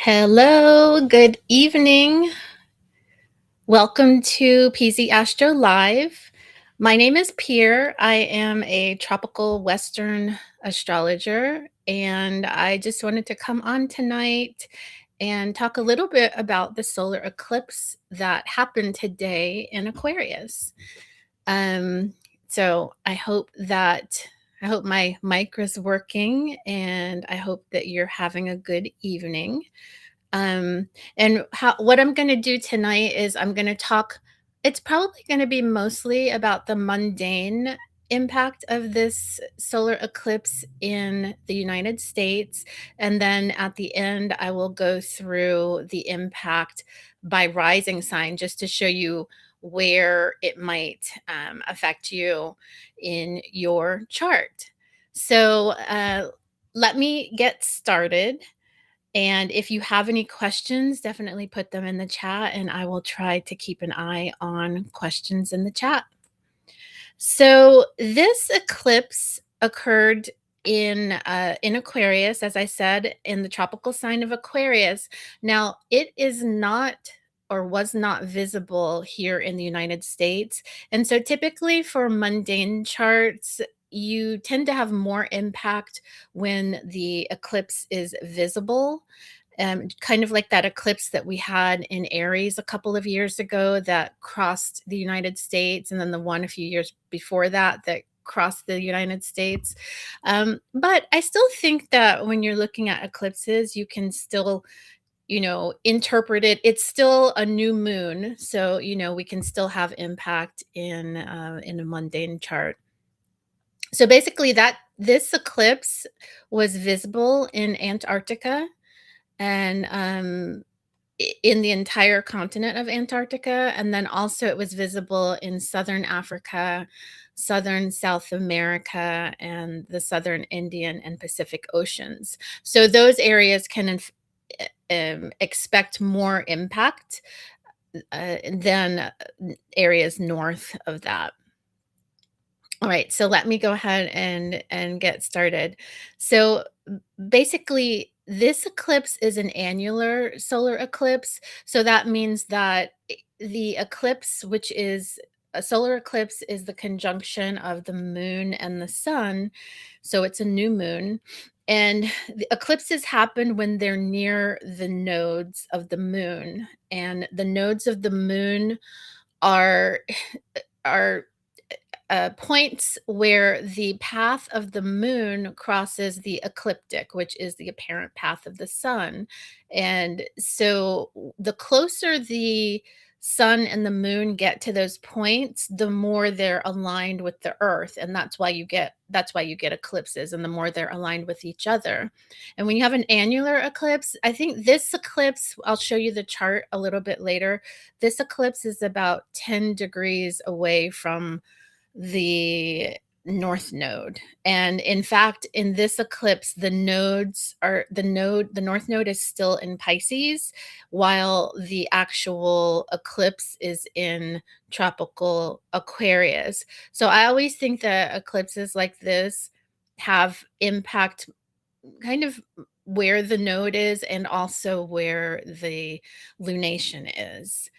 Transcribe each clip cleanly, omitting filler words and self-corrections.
Hello, good evening. Welcome to PZ Astro Live. My name is Pierre. I am a tropical Western astrologer, and I just wanted to come on tonight and talk a little bit about the solar eclipse that happened today in Aquarius. Um, so I hope my mic is working, and I hope that you're having a good evening. And what I'm gonna do tonight is I'm gonna talk it's probably gonna be mostly about the mundane impact of this solar eclipse in the United States, and then at the end, I will go through the impact by rising sign just to show you where it might, affect you in your chart. So, let me get started. And if you have any questions, definitely put them in the chat and I will try to keep an eye on questions in the chat. So this eclipse occurred in Aquarius, as I said, in the tropical sign of Aquarius. Now, it is not or was not visible here in the United States. And so typically for mundane charts, you tend to have more impact when the eclipse is visible, kind of like that eclipse that we had in Aries a couple of years ago that crossed the United States, and then the one a few years before that that crossed the United States. But I still think that when you're looking at eclipses, you can still, interpret it. It's still a new moon, so we can still have impact in a mundane chart. So basically, that this eclipse was visible in Antarctica and in the entire continent of Antarctica. And then also it was visible in southern Africa, southern South America, and the southern Indian and Pacific Oceans. So those areas can expect more impact than areas north of that. All right, so let me go ahead and get started. So basically, this eclipse is an annular solar eclipse. So that means that the eclipse, which is a solar eclipse, is the conjunction of the moon and the sun. So it's a new moon. And the eclipses happen when they're near the nodes of the moon. And the nodes of the moon are are points where the path of the moon crosses the ecliptic, which is the apparent path of the sun. And so the closer the sun and the moon get to those points, the more they're aligned with the earth, and that's why you get eclipses, and the more they're aligned with each other. And when you have an annular eclipse, I think this eclipse, I'll show you the chart a little bit later. This eclipse is about 10 degrees away from the north node. And in fact, in this eclipse, the north node is still in Pisces, while the actual eclipse is in tropical Aquarius. So I always think that eclipses like this have impact kind of where the node is and also where the lunation is.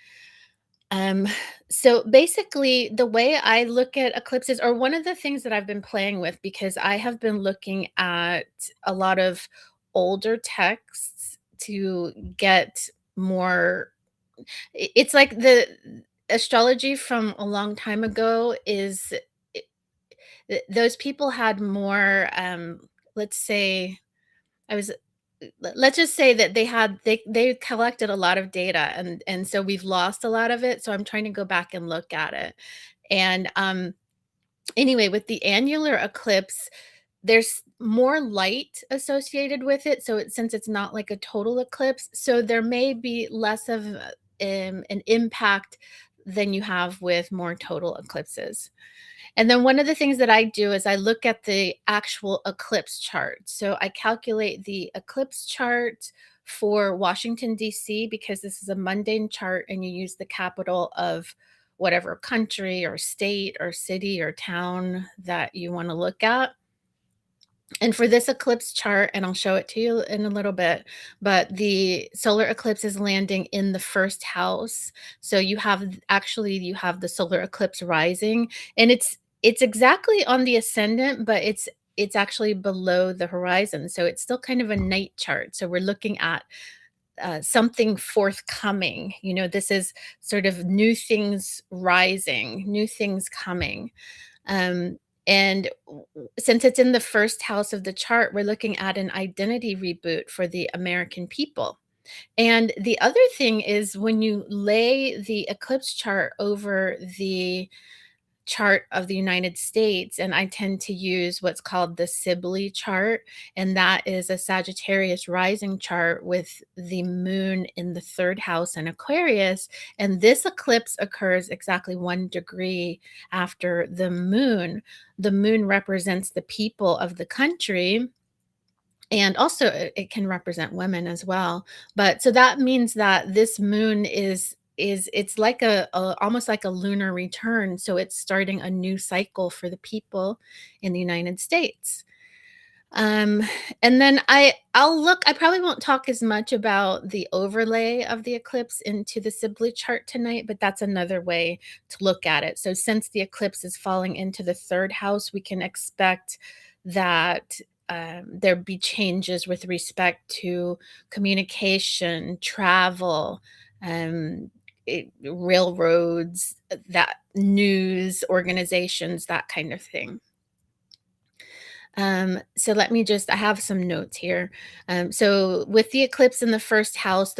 Um, so basically, the way I look at eclipses, or one of the things that I've been playing with, because I have been looking at a lot of older texts to get more. It's like the astrology from a long time ago is those people had more, let's say, I was let's just say that they collected a lot of data, and so we've lost a lot of it, so I'm trying to go back and look at it. And anyway, with the annular eclipse, there's more light associated with it, so since it's not like a total eclipse, so there may be less of an impact than you have with more total eclipses. And then one of the things that I do is I look at the actual eclipse chart. So I calculate the eclipse chart for Washington, D.C., because this is a mundane chart and you use the capital of whatever country or state or city or town that you want to look at. And for this eclipse chart, and I'll show it to you in a little bit, but the solar eclipse is landing in the first house. So you have the solar eclipse rising, and it's exactly on the ascendant, but it's actually below the horizon. So it's still kind of a night chart. So we're looking at something forthcoming. This is sort of new things rising, new things coming. Um, and since it's in the first house of the chart, we're looking at an identity reboot for the American people. And the other thing is when you lay the eclipse chart over the chart of the United States, and I tend to use what's called the Sibley chart, and that is a Sagittarius rising chart with the moon in the third house in Aquarius. And this eclipse occurs exactly 1 degree after the moon. The moon represents the people of the country, and also it can represent women as well. But so that means that this moon is it's like a almost like a lunar return, so it's starting a new cycle for the people in the United States. um, and then I probably won't talk as much about the overlay of the eclipse into the Sibley chart tonight, but that's another way to look at it. So since the eclipse is falling into the third house, we can expect that there be changes with respect to communication, travel, um, railroads, that news organizations, that kind of thing. So let me just, I have some notes here. So with the eclipse in the first house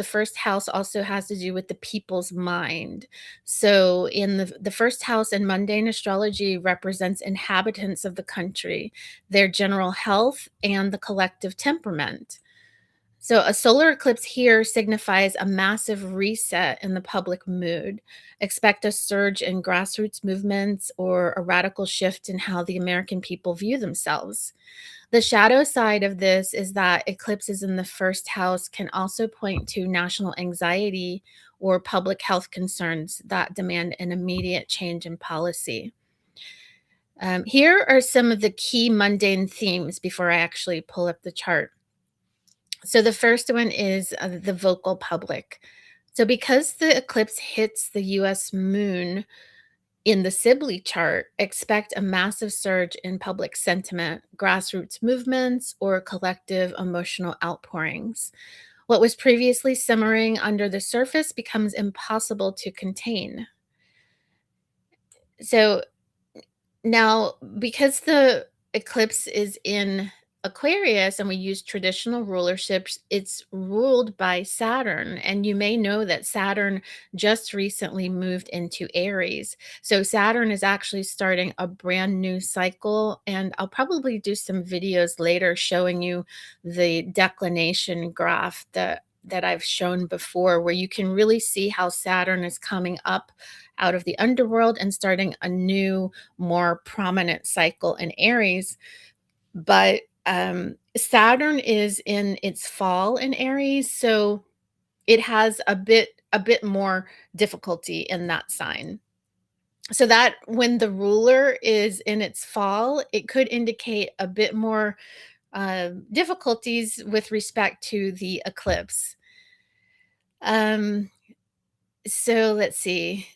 also has to do with the people's mind. So in the first house in mundane astrology represents inhabitants of the country, their general health, and the collective temperament. So, a solar eclipse here signifies a massive reset in the public mood. Expect a surge in grassroots movements or a radical shift in how the American people view themselves. The shadow side of this is that eclipses in the first house can also point to national anxiety or public health concerns that demand an immediate change in policy. Here are some of the key mundane themes before I actually pull up the chart. So the first one is the vocal public. So because the eclipse hits the US moon in the Sibley chart, expect a massive surge in public sentiment, grassroots movements, or collective emotional outpourings. What was previously simmering under the surface becomes impossible to contain. So now, because the eclipse is in Aquarius and we use traditional rulerships, it's ruled by Saturn. And you may know that Saturn just recently moved into Aries. So Saturn is actually starting a brand new cycle. And I'll probably do some videos later showing you the declination graph that I've shown before, where you can really see how Saturn is coming up out of the underworld and starting a new, more prominent cycle in Aries. But Saturn is in its fall in Aries, so it has a bit more difficulty in that sign. So that when the ruler is in its fall, it could indicate a bit more difficulties with respect to the eclipse. Um, So let's see.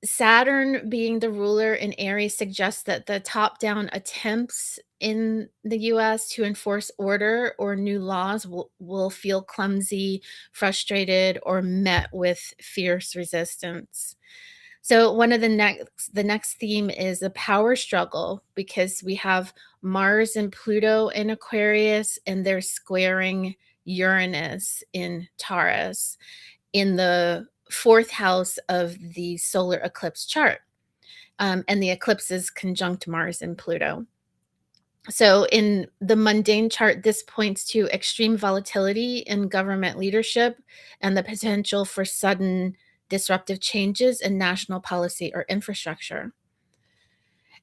Saturn being the ruler in Aries suggests that the top down attempts in the US to enforce order or new laws will feel clumsy, frustrated, or met with fierce resistance. So one of the next theme is the power struggle, because we have Mars and Pluto in Aquarius, and they're squaring Uranus in Taurus in the fourth house of the solar eclipse chart. And the eclipse is conjunct Mars and Pluto. So, in the mundane chart, this points to extreme volatility in government leadership and the potential for sudden disruptive changes in national policy or infrastructure.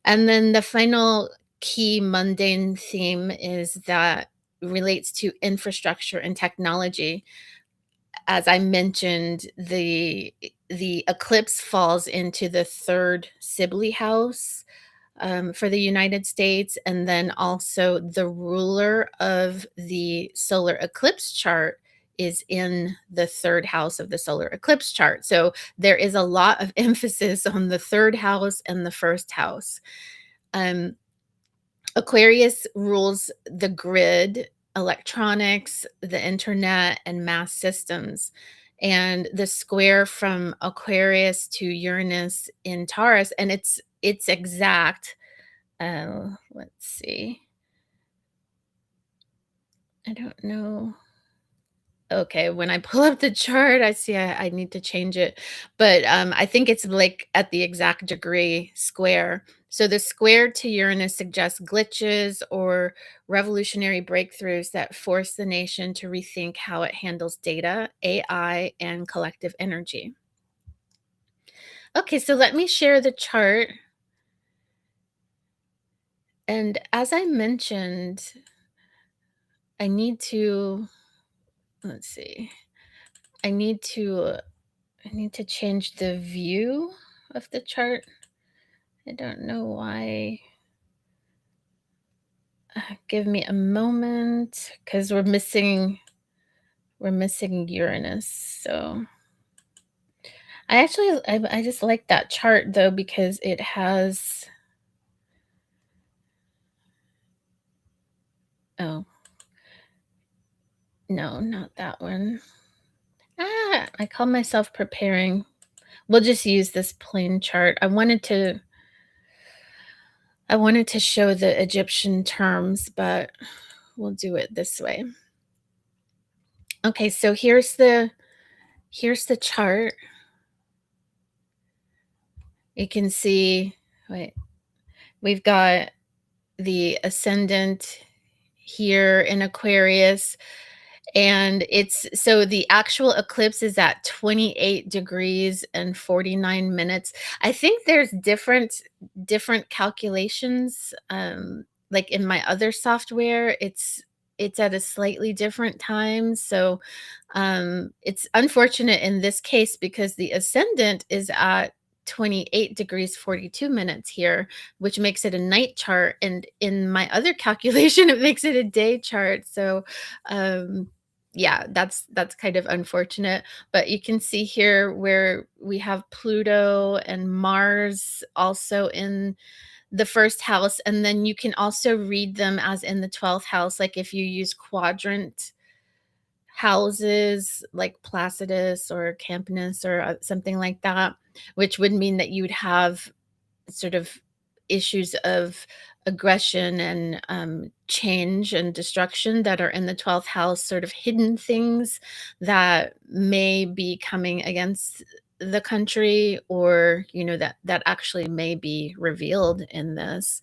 And then the final key mundane theme is that relates to infrastructure and technology. As I mentioned, the eclipse falls into the third Sibley house. for the United States, and then also the ruler of the solar eclipse chart is in the third house of the solar eclipse chart. So there is a lot of emphasis on the third house and the first house. Um, Aquarius rules the grid, electronics, the internet, and mass systems. And the square from Aquarius to Uranus in Taurus, and it's exact. Let's see. I don't know. Okay, when I pull up the chart, I see I need to change it, but, I think it's, like, at the exact degree square. So the square to Uranus suggests glitches or revolutionary breakthroughs that force the nation to rethink how it handles data, AI, and collective energy. Okay, so let me share the chart, and as I mentioned, I need to let's see. I need to I need to change the view of the chart. I don't know why. Give me a moment because we're missing Uranus. So I just like that chart though because it has oh no, not that one. I call myself preparing. We'll just use this plain chart. I wanted to show the Egyptian terms, but we'll do it this way. Okay, so here's the chart. You can see, wait, we've got the ascendant here in Aquarius, and it's so the actual eclipse is at 28 degrees and 49 minutes. I think there's different calculations. Like in my other software, it's at a slightly different time. So it's unfortunate in this case because the ascendant is at 28 degrees 42 minutes here, which makes it a night chart. And in my other calculation, it makes it a day chart. So um yeah, that's kind of unfortunate, but you can see here where we have Pluto and Mars also in the first house, and then you can also read them as in the 12th house, like if you use quadrant houses like Placidus or Campanus or something like that, which would mean that you would have sort of issues of aggression and change and destruction that are in the 12th house, sort of hidden things that may be coming against the country, or that actually may be revealed in this.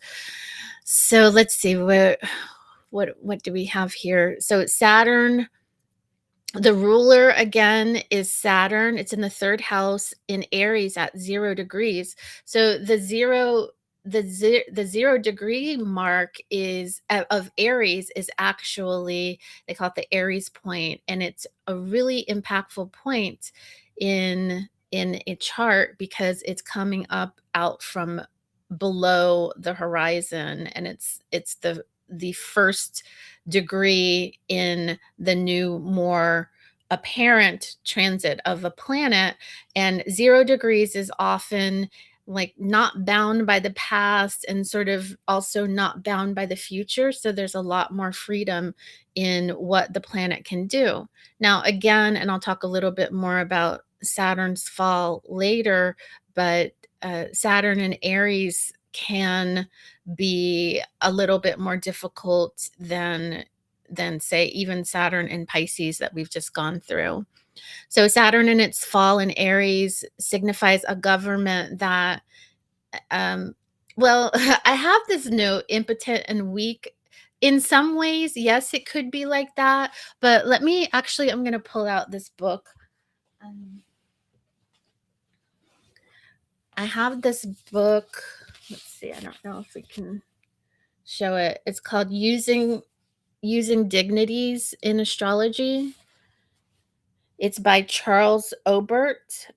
So let's see, what do we have here? So Saturn, the ruler again is Saturn. It's in the third house in Aries at 0 degrees. So the 0 degree mark is of Aries is actually, they call it the Aries point, and it's a really impactful point in a chart because it's coming up out from below the horizon, and it's the first degree in the new, more apparent transit of a planet. And 0 degrees is often like not bound by the past and sort of also not bound by the future. So there's a lot more freedom in what the planet can do. Now, again, and I'll talk a little bit more about Saturn's fall later, but Saturn and Aries can be a little bit more difficult than say even Saturn in Pisces that we've just gone through. So Saturn in its fall in Aries signifies a government that well, I have this note, impotent and weak. In some ways, yes, it could be like that, but I'm going to pull out this book. Um, I have this book. Let's see, I don't know if we can show it. It's called Using Dignities in Astrology. It's by Charles Obert,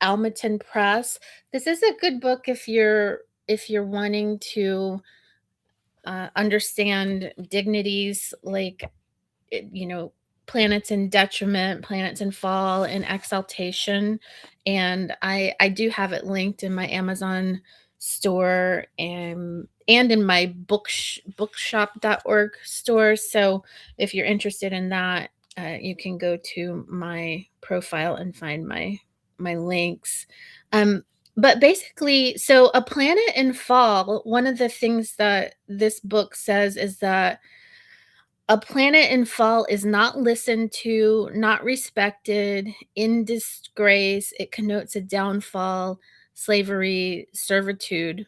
Almaton Press. This is a good book if you're if you're wanting to understand dignities like you know, planets in detriment, planets in fall, and exaltation. And I do have it linked in my Amazon store and in my bookshop.org store. So if you're interested in that, you can go to my profile and find my links. Um, but basically, so a planet in fall, one of the things that this book says is that a planet in fall is not listened to, not respected, in disgrace. It connotes a downfall, slavery, servitude.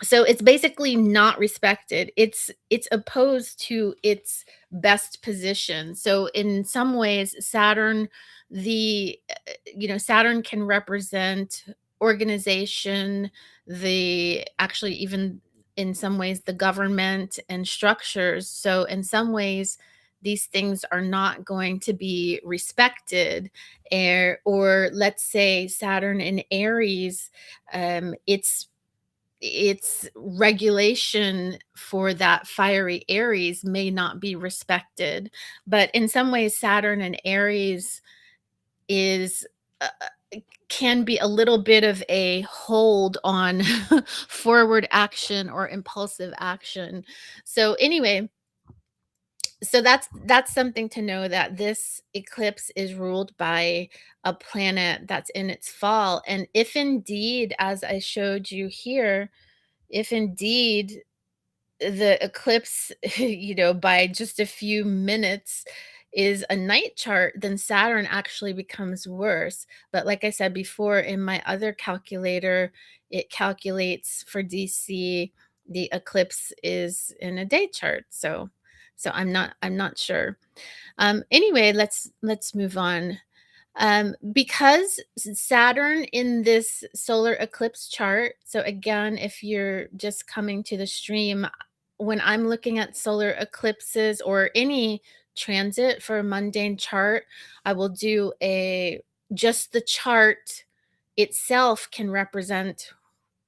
So it's basically not respected. It's opposed to its best position. So in some ways, Saturn, Saturn can represent organization, the actually even in some ways the government and structures. So in some ways, these things are not going to be respected. Or let's say Saturn in Aries, its regulation for that fiery Aries may not be respected. But in some ways, Saturn and Aries is can be a little bit of a hold on forward action or impulsive action. So anyway, so that's something to know, that this eclipse is ruled by a planet that's in its fall. And if indeed, as I showed you here, if indeed the eclipse, by just a few minutes is a night chart, then Saturn actually becomes worse. But like I said before, in my other calculator, it calculates for DC the eclipse is in a day chart. So I'm not sure. Anyway, let's move on. Because Saturn in this solar eclipse chart, so again, if you're just coming to the stream, when I'm looking at solar eclipses or any transit for a mundane chart, I will do just the chart itself can represent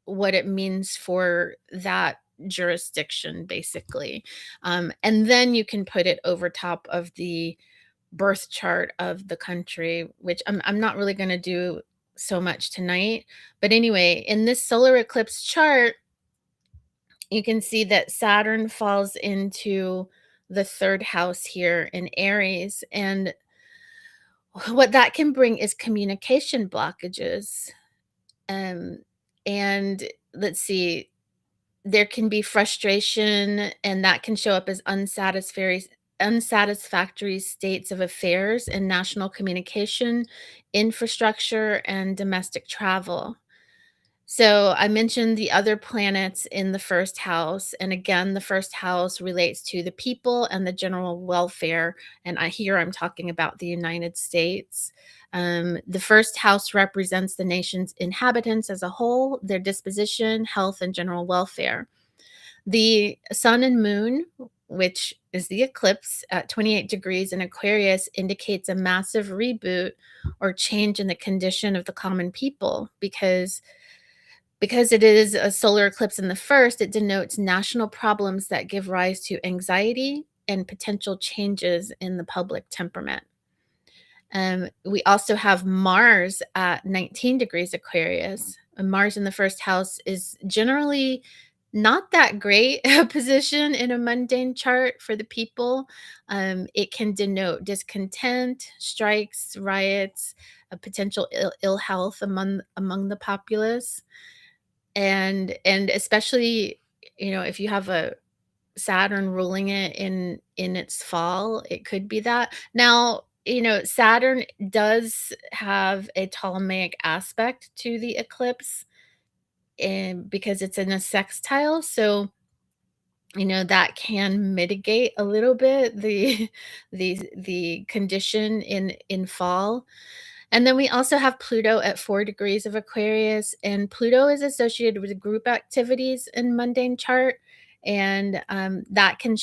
what it means for that jurisdiction, basically. And then you can put it over top of the birth chart of the country, which I'm not really going to do so much tonight. But anyway, in this solar eclipse chart, you can see that Saturn falls into the third house here in Aries. And what that can bring is communication blockages. Um, and let's see, there can be frustration, and that can show up as unsatisfactory states of affairs in national communication, infrastructure, and domestic travel. So I mentioned the other planets in the first house, and again, the first house relates to the people and the general welfare. And I'm talking about the United States. The first house represents the nation's inhabitants as a whole, their disposition, health, and general welfare. The sun and moon, which is the eclipse at 28 degrees in Aquarius, indicates a massive reboot or change in the condition of the common people, because it is a solar eclipse in the first, it denotes national problems that give rise to anxiety and potential changes in the public temperament. We also have Mars at 19 degrees Aquarius. And Mars in the first house is generally not that great a position in a mundane chart for the people. It can denote discontent, strikes, riots, a potential ill health among the populace. And especially, if you have a Saturn ruling it in its fall, it could be that. Now, Saturn does have a Ptolemaic aspect to the eclipse, and because it's in a sextile, so that can mitigate a little bit the condition in fall. And then we also have Pluto at 4 degrees of Aquarius, and Pluto is associated with group activities in mundane chart, and that can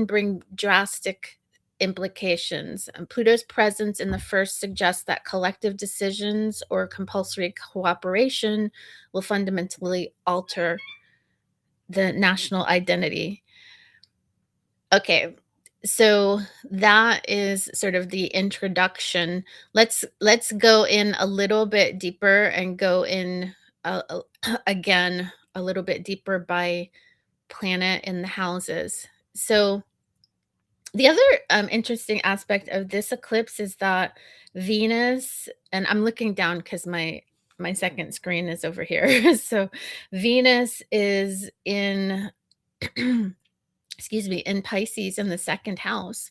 bring drastic implications. Pluto's presence in the first suggests that collective decisions or compulsory cooperation will fundamentally alter the national identity. Okay, so that is sort of the introduction. Let's go in a little bit deeper and go in again a little bit deeper by planet in the houses. So the other interesting aspect of this eclipse is that Venus, and I'm looking down because my second screen is over here. So Venus is in excuse me, in Pisces in the second house,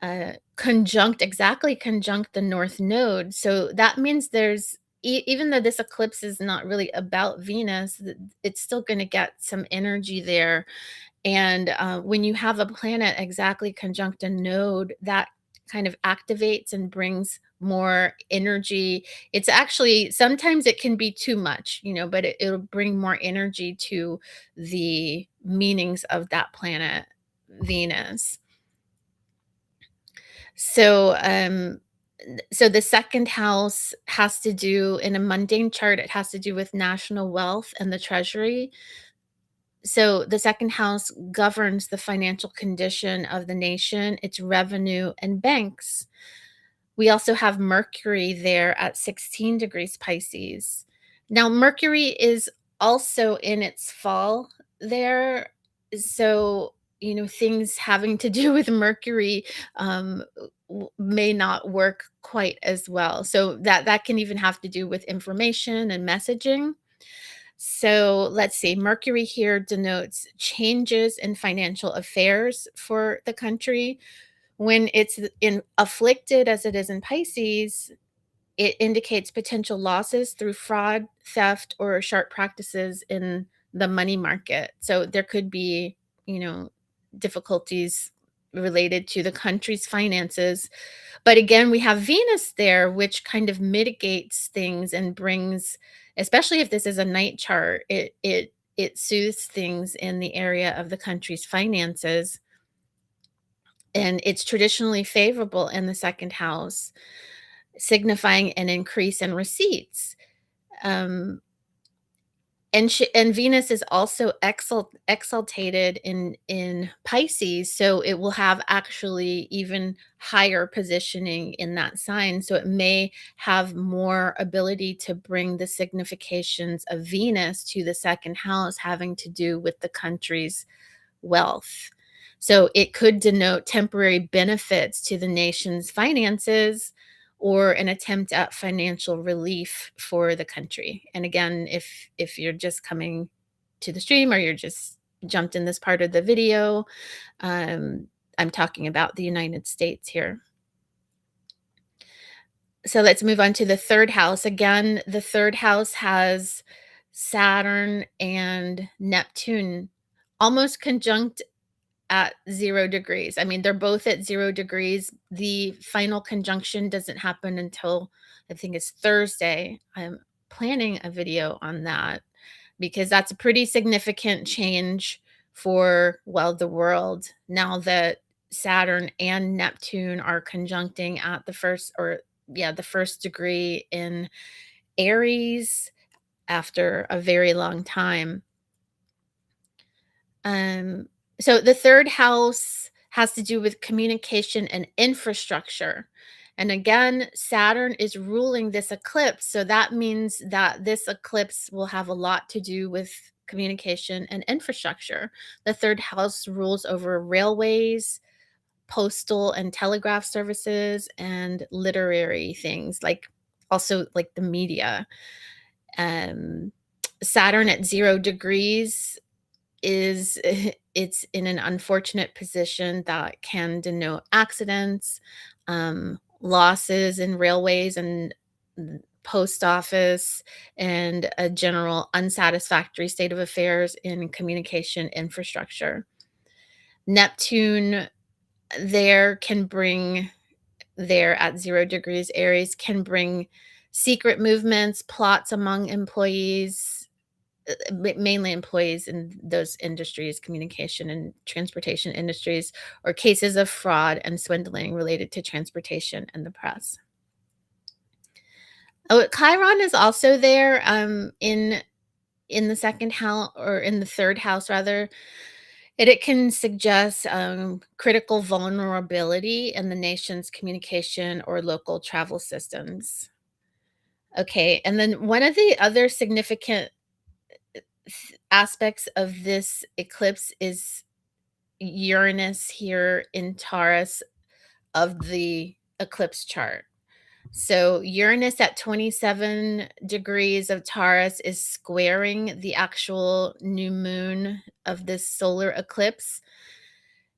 exactly conjunct the North Node. So that means there's, even though this eclipse is not really about Venus, it's still going to get some energy there. And when you have a planet exactly conjunct a node, that kind of activates and brings more energy. It's actually, sometimes it can be too much, but it'll bring more energy to the meanings of that planet, Venus. So, so the second house has to do, in a mundane chart, it has to do with national wealth and the treasury. So the second house governs the financial condition of the nation, its revenue, and banks. We also have Mercury there at 16 degrees Pisces. Now, Mercury is also in its fall there. So, things having to do with Mercury may not work quite as well. So that can even have to do with information and messaging. So let's see, Mercury here denotes changes in financial affairs for the country. When it's in afflicted as it is in Pisces, it indicates potential losses through fraud, theft, or sharp practices in the money market. So there could be, you know, difficulties related to the country's finances. But again, we have Venus there, which kind of mitigates things and brings, especially if this is a night chart, it soothes things in the area of the country's finances. And it's traditionally favorable in the second house, signifying an increase in receipts. Um, and Venus is also exaltated in Pisces, so it will have actually even higher positioning in that sign. So it may have more ability to bring the significations of Venus to the second house, having to do with the country's wealth. So it could denote temporary benefits to the nation's finances or an attempt at financial relief for the country. And again, if you're just coming to the stream or you're just jumped in this part of the video, I'm talking about the United States here. So let's move on to the third house. Again, the third house has Saturn and Neptune almost conjunct at 0 degrees. I mean, they're both at 0 degrees. The final conjunction doesn't happen until, I think it's Thursday. I'm planning a video on that because that's a pretty significant change for, well, the world, now that Saturn and Neptune are conjuncting at the first degree in Aries after a very long time. Um, so the third house has to do with communication and infrastructure. And again, Saturn is ruling this eclipse. So that means that this eclipse will have a lot to do with communication and infrastructure. The third house rules over railways, postal and telegraph services, and literary things, like also like the media. Um, Saturn at 0 degrees is it's in an unfortunate position that can denote accidents, losses in railways and post office, and a general unsatisfactory state of affairs in communication infrastructure. Neptune there can bring there at 0 degrees Aries can bring secret movements, plots among employees, mainly employees in those industries, communication and transportation industries, or cases of fraud and swindling related to transportation and the press. Oh, Chiron is also there, in the second house, or in the third house rather. It can suggest critical vulnerability in the nation's communication or local travel systems. Okay, and then one of the other significant aspects of this eclipse is Uranus here in Taurus of the eclipse chart. So Uranus at 27 degrees of Taurus is squaring the actual new moon of this solar eclipse.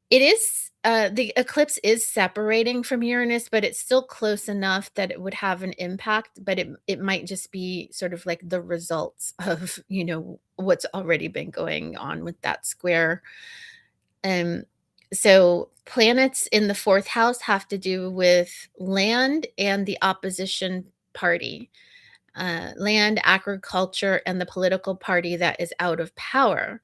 It is the eclipse is separating from Uranus, but it's still close enough that it would have an impact, but it might just be sort of like the results of, what's already been going on with that square. Um, so planets in the fourth house have to do with land and the opposition party, land, agriculture, and the political party that is out of power.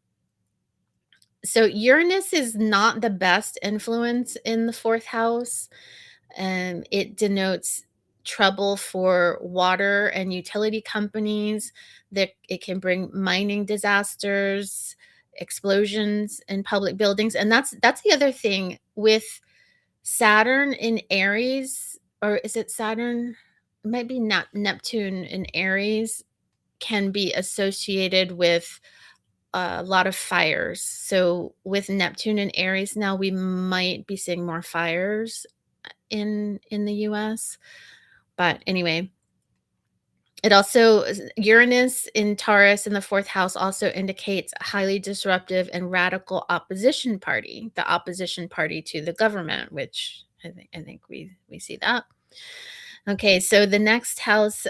So Uranus is not the best influence in the fourth house. It denotes trouble for water and utility companies. That it can bring mining disasters, explosions in public buildings, and that's the other thing with Saturn in Aries, or is it Saturn? It might be Neptune in Aries, can be associated with a lot of fires. So with Neptune and Aries now, we might be seeing more fires in the US. But anyway, it also Uranus in Taurus in the fourth house also indicates a highly disruptive and radical opposition party, the opposition party to the government, which I think we see that. Okay, so the next house,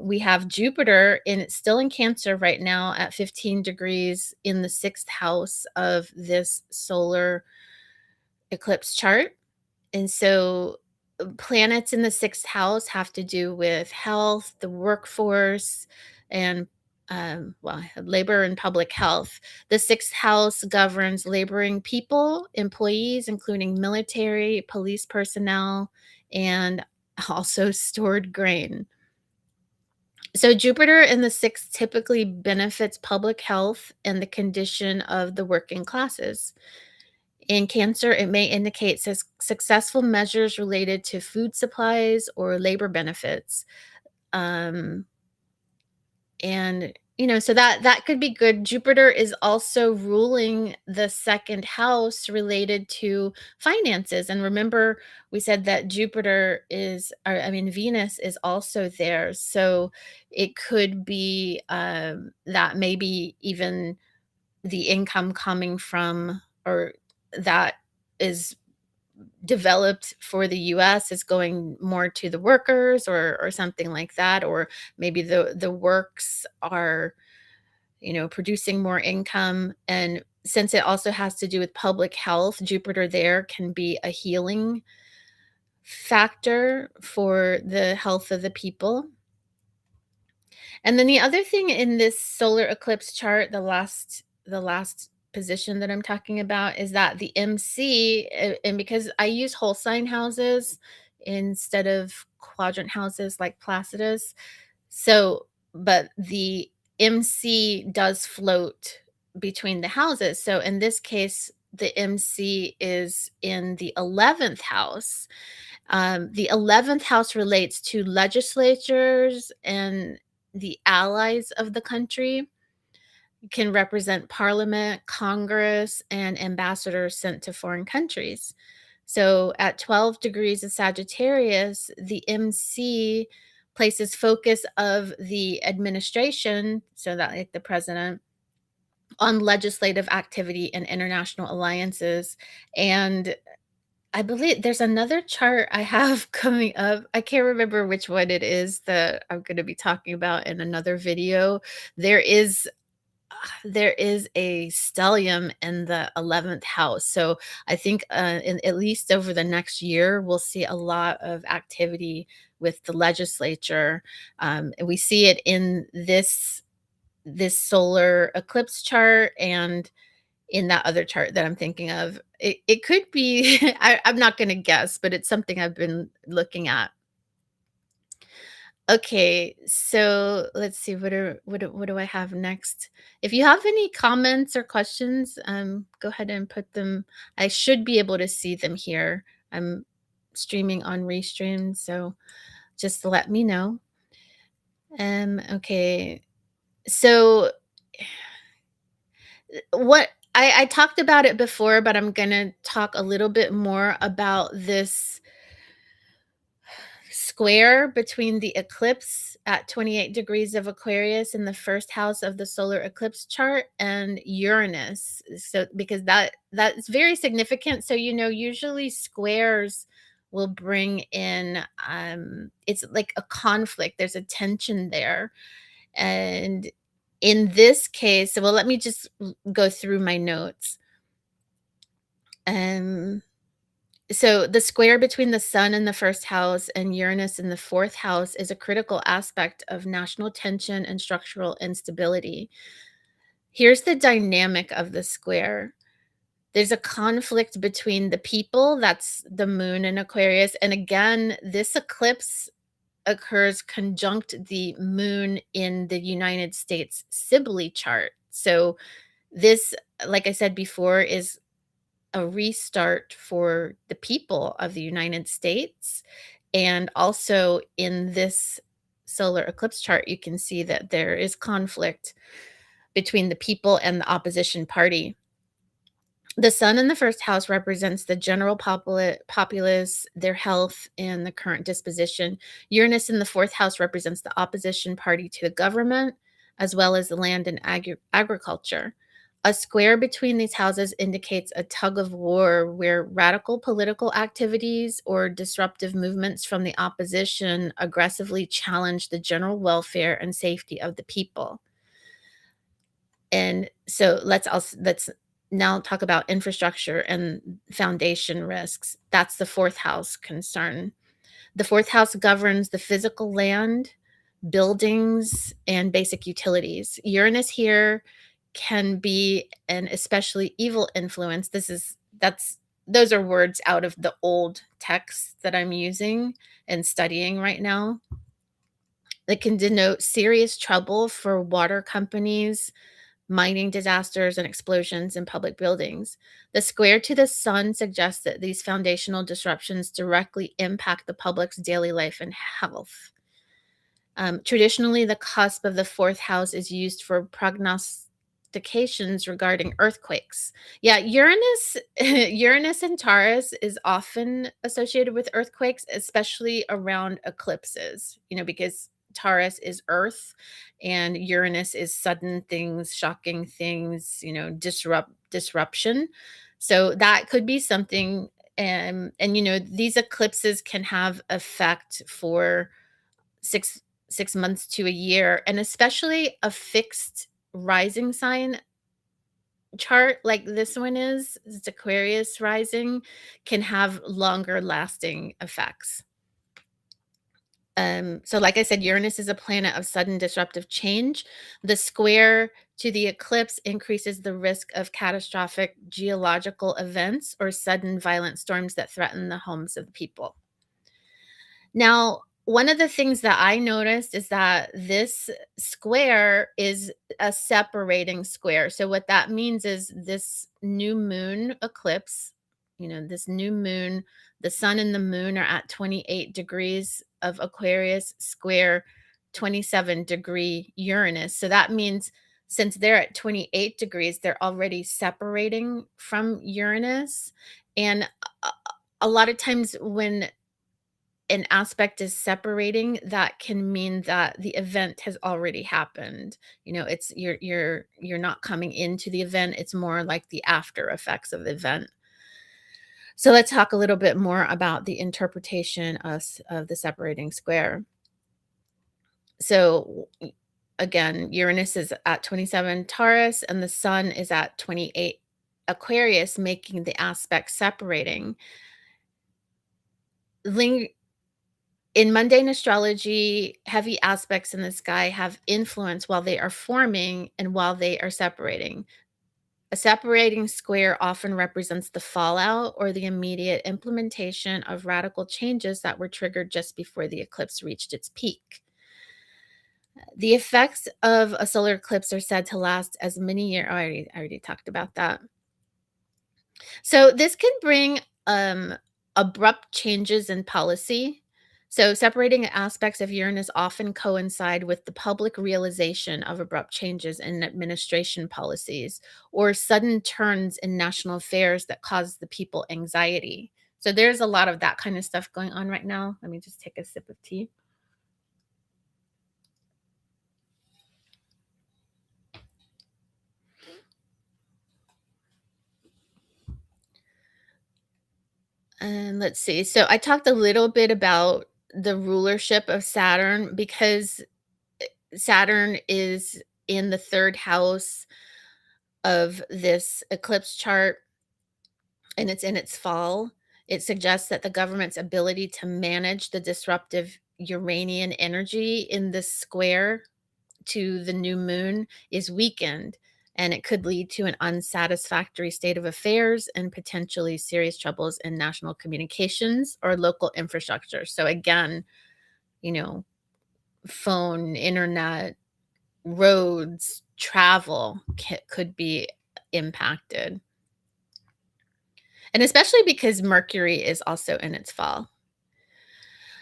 we have Jupiter still in Cancer right now at 15 degrees in the sixth house of this solar eclipse chart. And so planets in the sixth house have to do with health, the workforce, and labor and public health. The sixth house governs laboring people, employees, including military, police personnel, and also stored grain. So Jupiter in the sixth typically benefits public health and the condition of the working classes. In Cancer, it may indicate successful measures related to food supplies or labor benefits. Um, and so that could be good. Jupiter is also ruling the second house related to finances. And remember, we said that Venus is also there. So it could be that maybe even the income coming from, or that is developed for the US is going more to the workers, or something like that, or maybe the works are producing more income. And since it also has to do with public health, Jupiter there can be a healing factor for the health of the people. And then the other thing in this solar eclipse chart, the last position that I'm talking about, is that the MC, and because I use whole sign houses instead of quadrant houses like Placidus, so but the MC does float between the houses. So in this case, the MC is in the 11th house. The 11th house relates to legislatures and the allies of the country. It can represent parliament, Congress, and ambassadors sent to foreign countries. So at 12 degrees of Sagittarius, the MC places focus of the administration, so that like the president, on legislative activity and international alliances. And I believe there's another chart I have coming up. I can't remember which one it is that I'm going to be talking about in another video. There is there is a stellium in the 11th house. So I think at least over the next year, we'll see a lot of activity with the legislature. And we see it in this this solar eclipse chart and in that other chart that I'm thinking of. It could be, I'm not going to guess, but it's something I've been looking at. Okay, so let's see what do I have next? If you have any comments or questions, go ahead and put them. I should be able to see them here. I'm streaming on Restream, so just let me know. Okay. So what I talked about it before, but I'm gonna talk a little bit more about this square between the eclipse at 28 degrees of Aquarius in the first house of the solar eclipse chart and Uranus. So because that's very significant. So usually squares will bring in it's like a conflict. There's a tension there. And in this case, well, let me just go through my notes. Um so the square between the sun in the first house and Uranus in the fourth house is a critical aspect of national tension and structural instability. Here's the dynamic of the square. There's a conflict between the people, that's the moon in Aquarius. And again, this eclipse occurs conjunct the moon in the United States Sibley chart. So this, like I said before, is a restart for the people of the United States. And also in this solar eclipse chart, you can see that there is conflict between the people and the opposition party. The sun in the first house represents the general populace, their health, and the current disposition. Uranus in the fourth house represents the opposition party to the government, as well as the land and agriculture. A square between these houses indicates a tug of war where radical political activities or disruptive movements from the opposition aggressively challenge the general welfare and safety of the people. And so let's now talk about infrastructure and foundation risks. That's the fourth house concern. The fourth house governs the physical land, buildings, and basic utilities. Uranus here can be an especially evil influence. Those are words out of the old texts that I'm using and studying right now. It can denote serious trouble for water companies, mining disasters, and explosions in public buildings. The square to the sun suggests that these foundational disruptions directly impact the public's daily life and health. Traditionally, the cusp of the fourth house is used for prognostications regarding earthquakes. Yeah, Uranus, Uranus and Taurus is often associated with earthquakes, especially around eclipses. Because Taurus is Earth, and Uranus is sudden things, shocking things. Disruption. So that could be something. And these eclipses can have effect for six 6 months to a year, and especially a fixed rising sign chart like this one is, it's Aquarius rising, can have longer lasting effects. So like I said, Uranus is a planet of sudden disruptive change. The square to the eclipse increases the risk of catastrophic geological events or sudden violent storms that threaten the homes of the people. Now, one of the things that I noticed is that this square is a separating square. So what that means is this new moon eclipse, this new moon, the sun and the moon are at 28 degrees of Aquarius square 27-degree Uranus. So that means since they're at 28 degrees, they're already separating from Uranus. And a a lot of times when an aspect is separating, that can mean that the event has already happened. It's you're not coming into the event, it's more like the after effects of the event. So let's talk a little bit more about the interpretation of the separating square. So again, Uranus is at 27 Taurus and the sun is at 28 Aquarius, making the aspect separating. In mundane astrology, heavy aspects in the sky have influence while they are forming and while they are separating. A separating square often represents the fallout or the immediate implementation of radical changes that were triggered just before the eclipse reached its peak. The effects of a solar eclipse are said to last as many years. Oh, I already talked about that. So this can bring abrupt changes in policy. So separating aspects of Uranus often coincide with the public realization of abrupt changes in administration policies or sudden turns in national affairs that cause the people anxiety. So there's a lot of that kind of stuff going on right now. Let me just take a sip of tea. And let's see. So I talked a little bit about the rulership of Saturn because Saturn is in the third house of this eclipse chart and it's in its fall. It suggests that the government's ability to manage the disruptive Uranian energy in this square to the new moon is weakened, and it could lead to an unsatisfactory state of affairs and potentially serious troubles in national communications or local infrastructure. So, again, you know, phone, internet, roads, travel could be impacted. And especially because Mercury is also in its fall.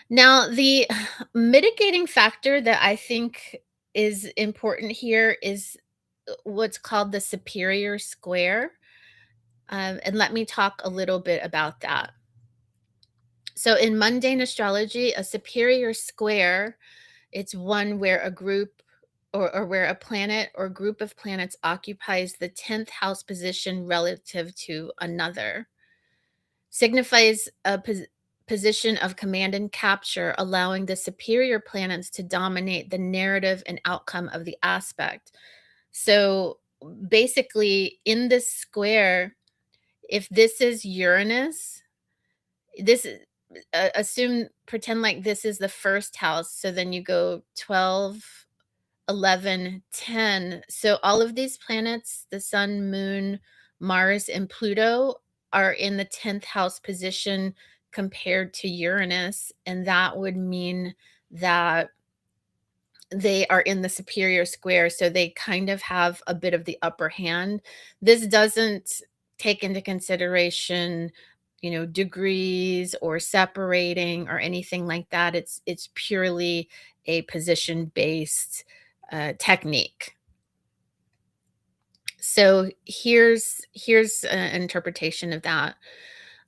Now, the mitigating factor that I think is important here is what's called the superior square. And let me talk a little bit about that. So, in mundane astrology, a superior square, it's one where a group or where a planet or group of planets occupies the 10th house position relative to another. Signifies a position of command and capture, allowing the superior planets to dominate the narrative and outcome of the aspect. So basically, in this square, if this is Uranus, this is assume pretend like this is the first house. So then you go 12, 11, 10. So all of these planets, the sun, moon, Mars, and Pluto, are in the 10th house position compared to Uranus. And that would mean that they are in the superior square. So they kind of have a bit of the upper hand. This doesn't take into consideration degrees or separating or anything like that. It's purely a position based technique. So here's an interpretation of that.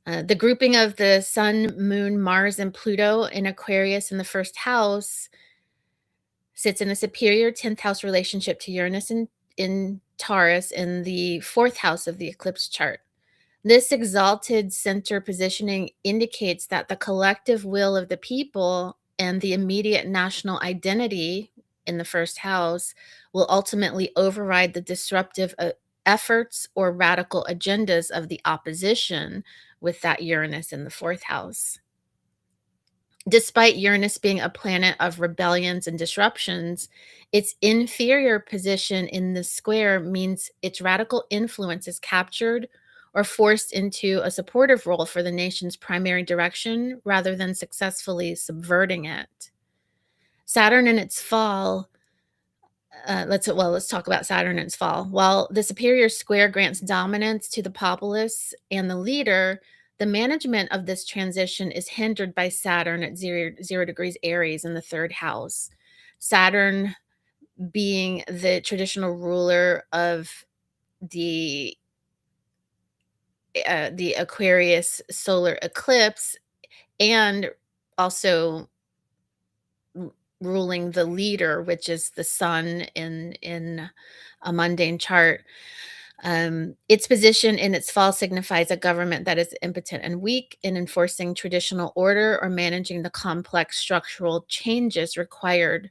The grouping of the sun, moon, Mars, and Pluto in Aquarius in the first house sits in a superior 10th house relationship to Uranus in Taurus in the fourth house of the eclipse chart. This exalted center positioning indicates that the collective will of the people and the immediate national identity in the first house will ultimately override the disruptive efforts or radical agendas of the opposition with that Uranus in the fourth house. Despite Uranus being a planet of rebellions and disruptions, its inferior position in the square means its radical influence is captured or forced into a supportive role for the nation's primary direction rather than successfully subverting it. Saturn in its fall, let's talk about Saturn in its fall. While the superior square grants dominance to the populace and the leader, the management of this transition is hindered by Saturn at 0 degrees Aries in the third house. Saturn being the traditional ruler of the the Aquarius solar eclipse and also ruling the leader, which is the sun in a mundane chart. Its position in its fall signifies a government that is impotent and weak in enforcing traditional order or managing the complex structural changes required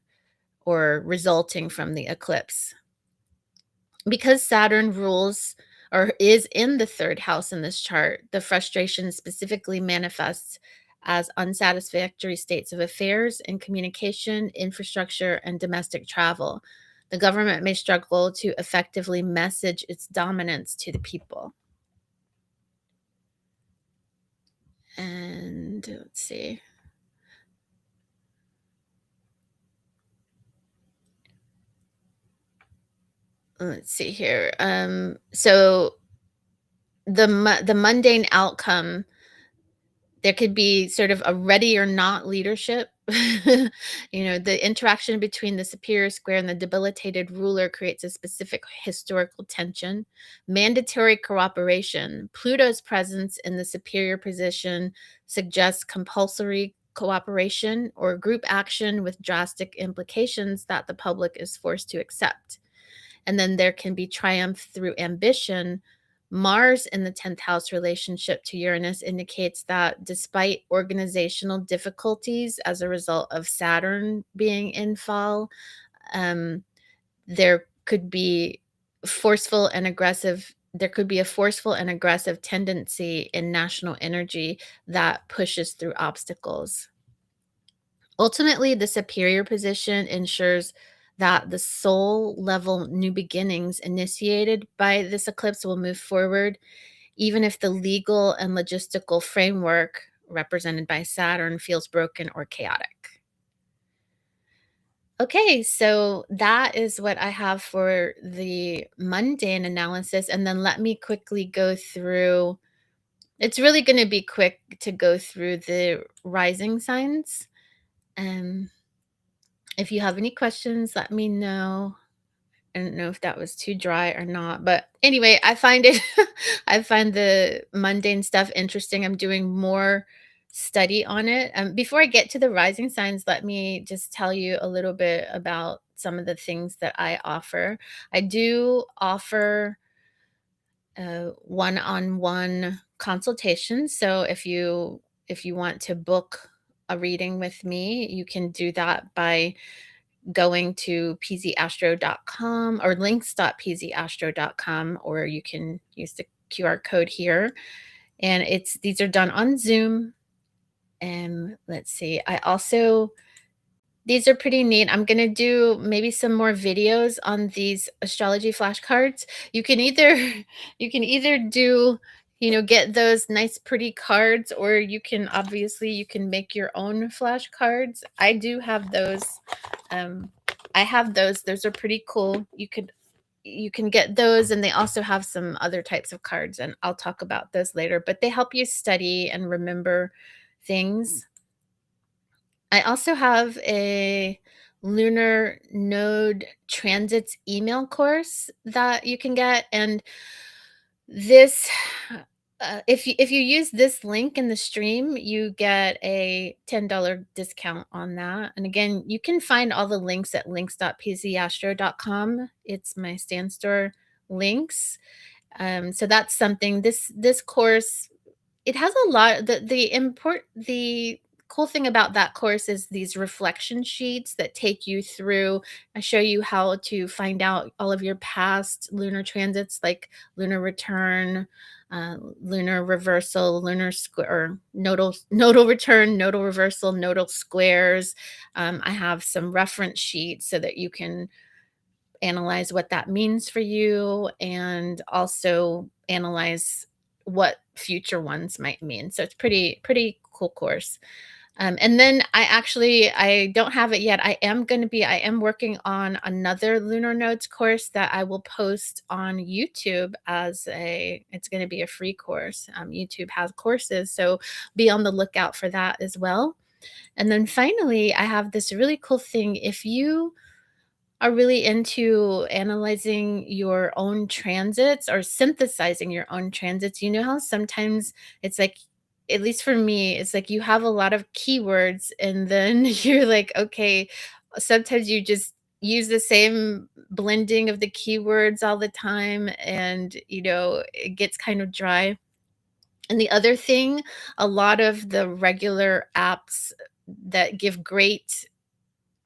or resulting from the eclipse. Because Saturn rules or is in the third house in this chart, the frustration specifically manifests as unsatisfactory states of affairs in communication, infrastructure, and domestic travel. The government may struggle to effectively message its dominance to the people. And let's see. Let's see here. So the mundane outcome, there could be sort of a ready or not leadership. The interaction between the superior square and the debilitated ruler creates a specific historical tension. Mandatory cooperation. Pluto's presence in the superior position suggests compulsory cooperation or group action with drastic implications that the public is forced to accept. And then there can be triumph through ambition. Mars in the 10th house relationship to Uranus indicates that despite organizational difficulties as a result of Saturn being in fall, um, there could be forceful and aggressive. There could be a forceful and aggressive tendency in national energy that pushes through obstacles. Ultimately, the superior position ensures that the soul level new beginnings initiated by this eclipse will move forward, even if the legal and logistical framework represented by Saturn feels broken or chaotic. Okay, so that is what I have for the mundane analysis. And then let me quickly go through, it's really going to be quick to go through the rising signs. Um, If you have any questions, let me know. I don't know if that was too dry or not, but anyway, I find it I find the mundane stuff interesting. I'm doing more study on it. Before I get to the rising signs, let me just tell you a little bit about some of the things that I offer. I do offer one-on-one consultations. So if you want to book a reading with me, you can do that by going to pzastro.com or links.pzastro.com, or you can use the QR code here. And these are done on Zoom. And let's see, I also these are pretty neat. I'm gonna do maybe some more videos on these astrology flashcards. You can either do, get those nice pretty cards, or you can make your own flashcards. I do have those. Um, I have those. Those are pretty cool. You can get those, and they also have some other types of cards, and I'll talk about those later. But they help you study and remember things. I also have a lunar node transits email course that you can get, and this if you use this link in the stream, you get a $10 discount on that. And again, you can find all the links at links.pzastro.com. It's my stand store links. So that's something. This course, it has a lot. The cool thing about that course is these reflection sheets that take you through. I show you how to find out all of your past lunar transits, like lunar return, lunar reversal, lunar square, or nodal return, nodal reversal, nodal squares. I have some reference sheets so that you can analyze what that means for you, and also analyze what future ones might mean. So it's pretty cool course. And then I don't have it yet. I am working on another lunar nodes course that I will post on YouTube it's going to be a free course. YouTube has courses, so be on the lookout for that as well. And then finally, I have this really cool thing. If you are really into analyzing your own transits or synthesizing your own transits, you know how sometimes it's like, at least for me, it's like you have a lot of keywords, and then you're like, okay, sometimes you just use the same blending of the keywords all the time, and it gets kind of dry. And the other thing, a lot of the regular apps that give great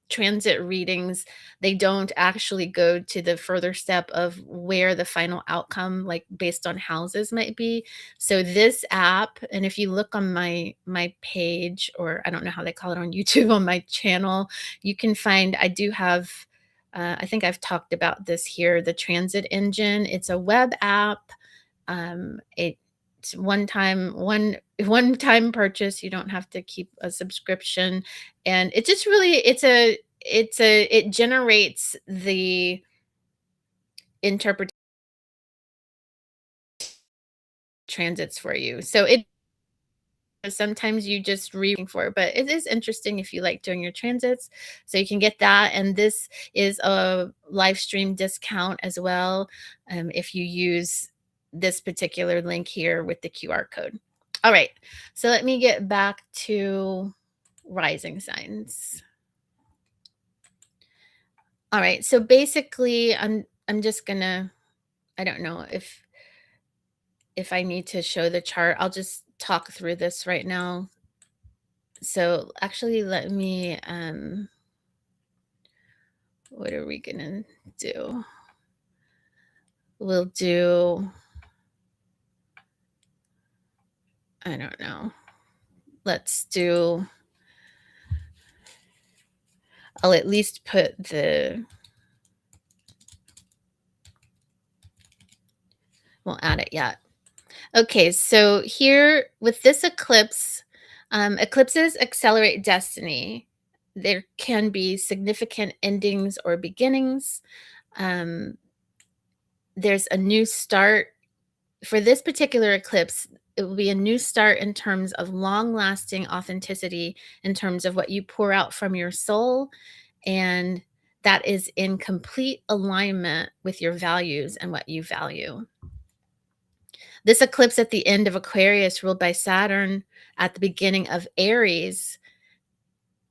transit readings, they don't actually go to the further step of where the final outcome, like based on houses, might be. So this app, and if you look on my page, or I don't know how they call it on YouTube, on my channel, you can find, I do have, I think I've talked about this here, the transit engine. It's a web app. It's one time purchase. You don't have to keep a subscription, and it just really, it generates the interpret transits for you. So it sometimes you just reading for it, but it is interesting if you like doing your transits. So you can get that, and this is a live stream discount as well, if you use this particular link here with the QR code. All right, so let me get back to rising signs. All right, so basically, I'm just gonna, I don't know if I need to show the chart. I'll just talk through this right now. So actually, let me, what are we gonna do? We'll do, I don't know. Let's do, I'll at least put the, won't add it yet. Okay, so here with this eclipse, eclipses accelerate destiny. There can be significant endings or beginnings. Um, there's a new start. For this particular eclipse, it will be a new start in terms of long lasting authenticity, in terms of what you pour out from your soul, and that is in complete alignment with your values and what you value. This eclipse at the end of Aquarius, ruled by Saturn, at the beginning of Aries,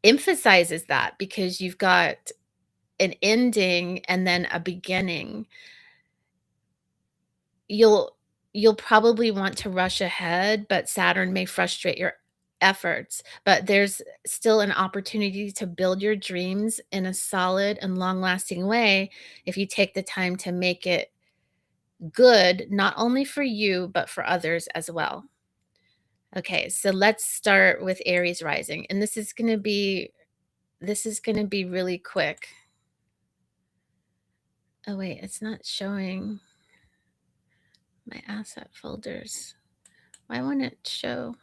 emphasizes that, because you've got an ending and then a beginning. You'll you'll probably want to rush ahead, but Saturn may frustrate your efforts. But there's still an opportunity to build your dreams in a solid and long-lasting way if you take the time to make it good, not only for you, but for others as well. Okay, so let's start with Aries rising. And this is going to be really quick. Oh wait, it's not showing my asset folders. Why won't it show?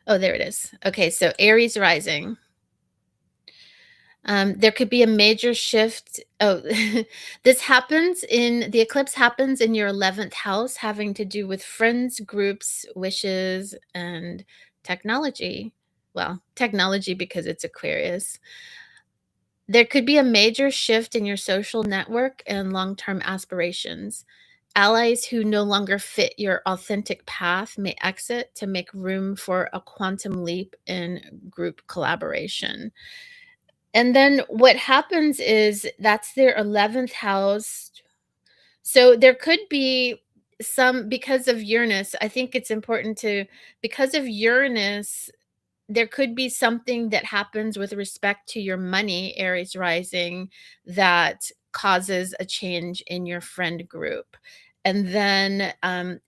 Oh, there it is. Okay, so Aries rising. There could be a major shift. Oh, the eclipse happens in your 11th house, having to do with friends, groups, wishes, and technology. Well, technology because it's Aquarius. There could be a major shift in your social network and long term aspirations. Allies who no longer fit your authentic path may exit to make room for a quantum leap in group collaboration. And then what happens is that's their 11th house. So there could be some, because of Uranus, I think it's important to, because of Uranus, there could be something that happens with respect to your money, Aries rising, that causes a change in your friend group. And then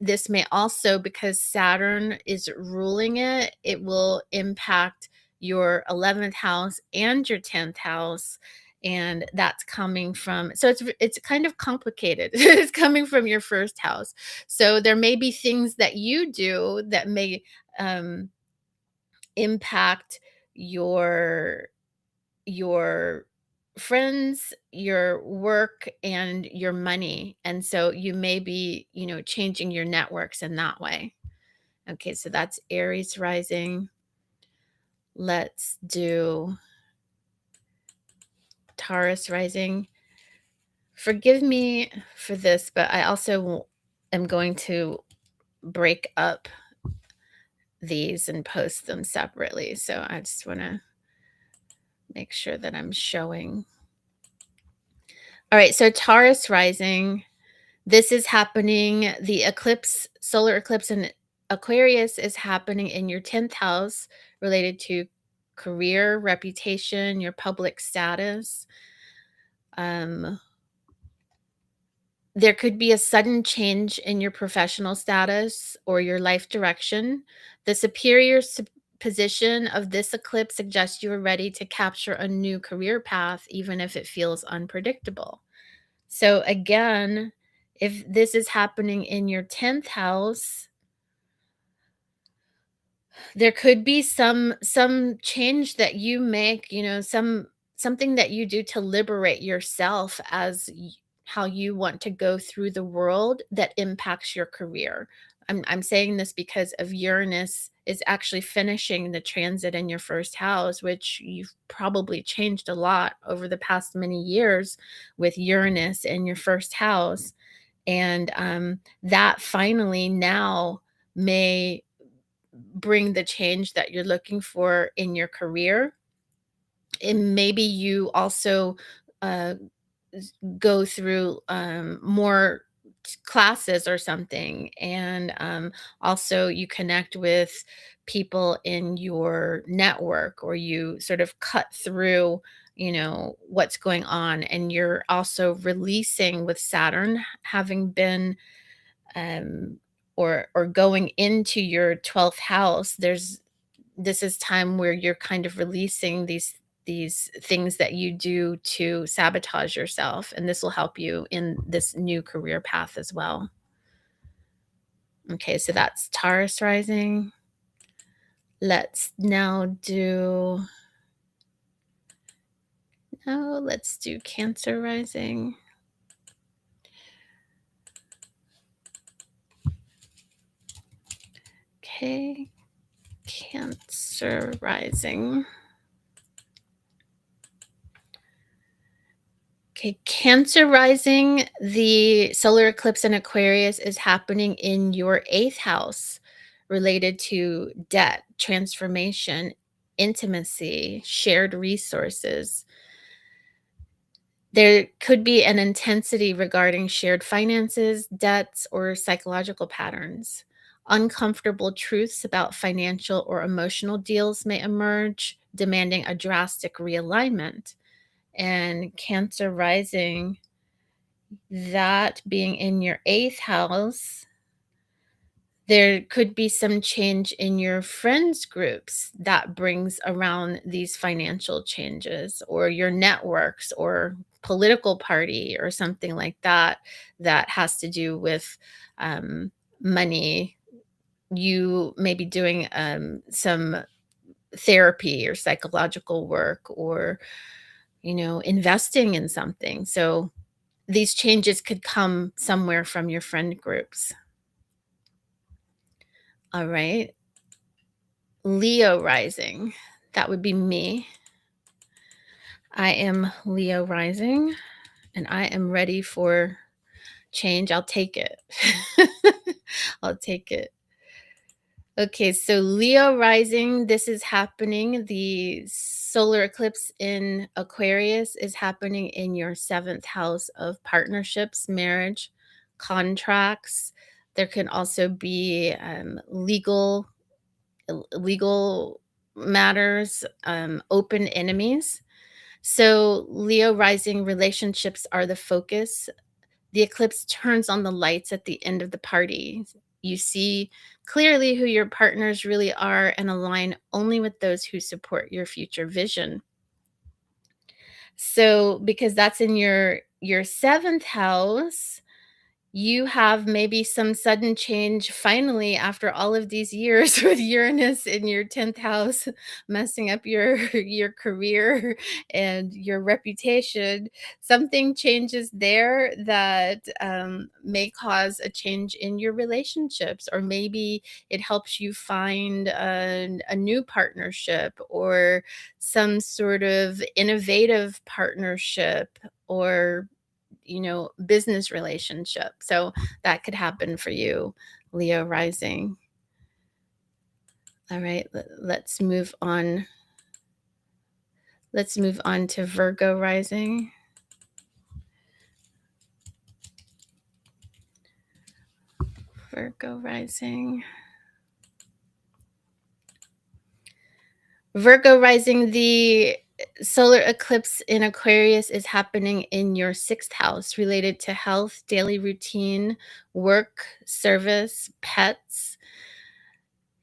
this may also, because Saturn is ruling it, it will impact your 11th house and your 10th house. And that's coming from, so it's kind of complicated. It's coming from your first house. So there may be things that you do that may um, impact your your friends, your work, and your money. And so you may be, changing your networks in that way. Okay, so that's Aries rising. Let's do Taurus rising. Forgive me for this, but I also am going to break up these and post them separately. So I just want to make sure that I'm showing. All right, so Taurus rising. This is happening, the eclipse, solar eclipse in Aquarius is happening in your 10th house, related to career, reputation, your public status. Um, there could be a sudden change in your professional status or your life direction. The superior position of this eclipse suggests you are ready to capture a new career path, even if it feels unpredictable. So, again, if this is happening in your 10th house, there could be some change that you make, something that you do to liberate yourself as how you want to go through the world that impacts your career. I'm saying this because of Uranus is actually finishing the transit in your first house, which you've probably changed a lot over the past many years with Uranus in your first house. And that finally now may bring the change that you're looking for in your career. And maybe you also uh, go through more classes or something. And also, you connect with people in your network, or you sort of cut through what's going on, and you're also releasing with Saturn having been um or going into your 12th house. This is time where you're kind of releasing these things that you do to sabotage yourself, and this will help you in this new career path as well. Okay, so that's Taurus rising. Let's do Cancer rising. Okay, Cancer rising. Okay, Cancer rising, the solar eclipse in Aquarius is happening in your 8th house, related to debt, transformation, intimacy, shared resources. There could be an intensity regarding shared finances, debts, or psychological patterns. Uncomfortable truths about financial or emotional deals may emerge, demanding a drastic realignment. And Cancer rising, that being in your 8th house, there could be some change in your friends groups that brings around these financial changes, or your networks, or political party, or something like that, that has to do with money. You may be doing some therapy or psychological work, or investing in something. So these changes could come somewhere from your friend groups. All right. Leo rising. That would be me. I am Leo rising, and I am ready for change. I'll take it. I'll take it. Okay, so Leo rising, this is happening. The solar eclipse in Aquarius is happening in your 7th house of partnerships, marriage, contracts. There can also be legal matters, open enemies. So, Leo rising, relationships are the focus. The eclipse turns on the lights at the end of the party. You see clearly who your partners really are, and align only with those who support your future vision. So, because that's in your 7th house, you have maybe some sudden change finally after all of these years with Uranus in your 10th house messing up your career and your reputation. Something changes there that may cause a change in your relationships, or maybe it helps you find a new partnership, or some sort of innovative partnership, or business relationship. So that could happen for you, Leo rising. All right, let's move on. Let's move on to Virgo rising. Virgo rising. Virgo rising, the solar eclipse in Aquarius is happening in your sixth house, related to health, daily routine, work, service, pets.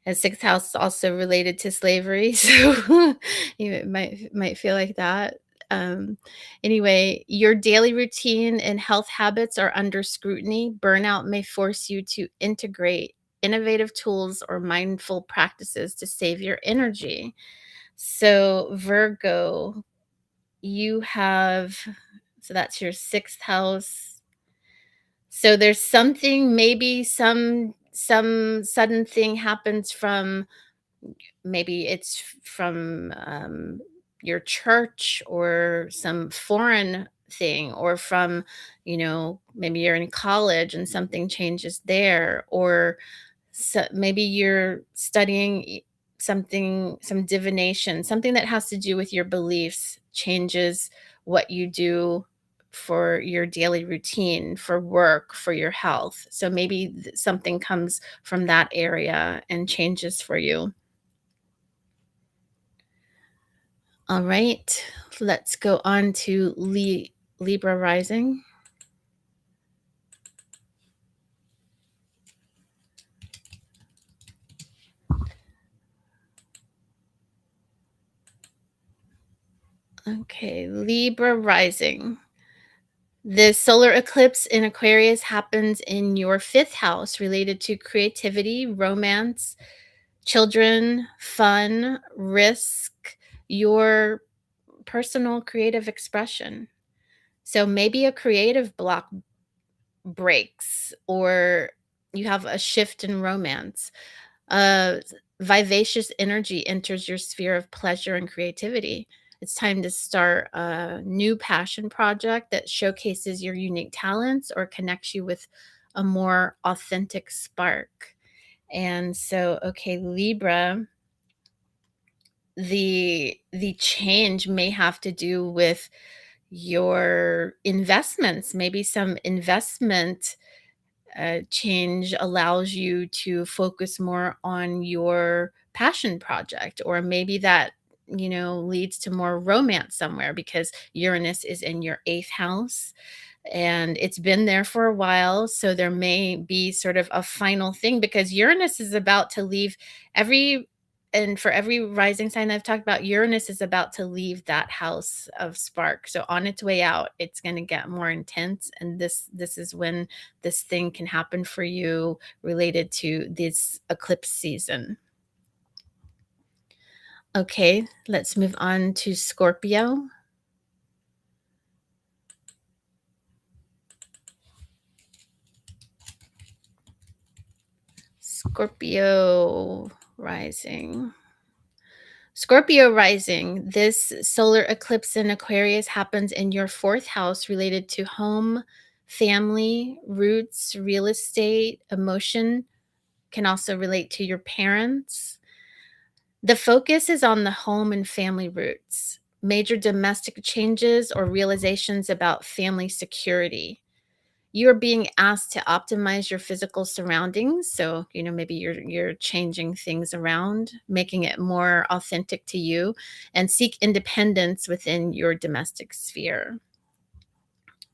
A sixth house is also related to slavery, so you might feel like that. Um, anyway, your daily routine and health habits are under scrutiny. Burnout may force you to integrate innovative tools or mindful practices to save your energy. So, Virgo, you have, so that's your sixth house. So there's something, maybe some sudden thing happens from, maybe it's from your church, or some foreign thing, or from, maybe you're in college and something changes there, or so maybe you're studying something, some divination, something that has to do with your beliefs changes what you do for your daily routine, for work, for your health. So maybe something comes from that area and changes for you. All right, let's go on to Libra rising. Okay, Libra rising. The solar eclipse in Aquarius happens in your fifth house, related to creativity, romance, children, fun, risk, your personal creative expression. So maybe a creative block breaks, or you have a shift in romance. Uh, Vivacious energy enters your sphere of pleasure and creativity. It's time to start a new passion project that showcases your unique talents or connects you with a more authentic spark. And so, okay, Libra, the change may have to do with your investments. Maybe some investment change allows you to focus more on your passion project, or maybe that, leads to more romance somewhere, because Uranus is in your eighth house and it's been there for a while. So there may be sort of a final thing, because Uranus is about to leave every, and for every rising sign I've talked about, Uranus is about to leave that house of spark. So on its way out, it's going to get more intense, and this is when this thing can happen for you, related to this eclipse season. Okay, let's move on to Scorpio. Scorpio rising. Scorpio rising, this solar eclipse in Aquarius happens in your fourth house, related to home, family, roots, real estate, emotion, can also relate to your parents. The focus is on the home and family roots, major domestic changes or realizations about family security. You're being asked to optimize your physical surroundings. So, maybe you're changing things around, making it more authentic to you, and seek independence within your domestic sphere.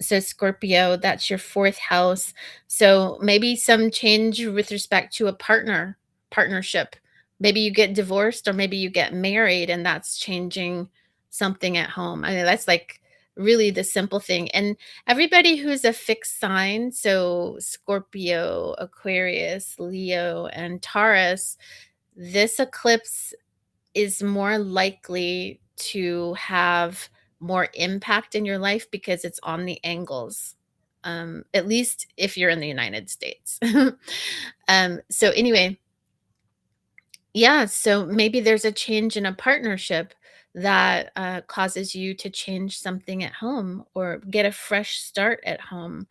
So, Scorpio, that's your fourth house. So maybe some change with respect to a partnership. Maybe you get divorced, or maybe you get married, and that's changing something at home. I mean, that's like really the simple thing. And everybody who's a fixed sign, so Scorpio, Aquarius, Leo, and Taurus, this eclipse is more likely to have more impact in your life, because it's on the angles, at least if you're in the United States. So anyway, yeah, so maybe there's a change in a partnership that causes you to change something at home, or get a fresh start at home.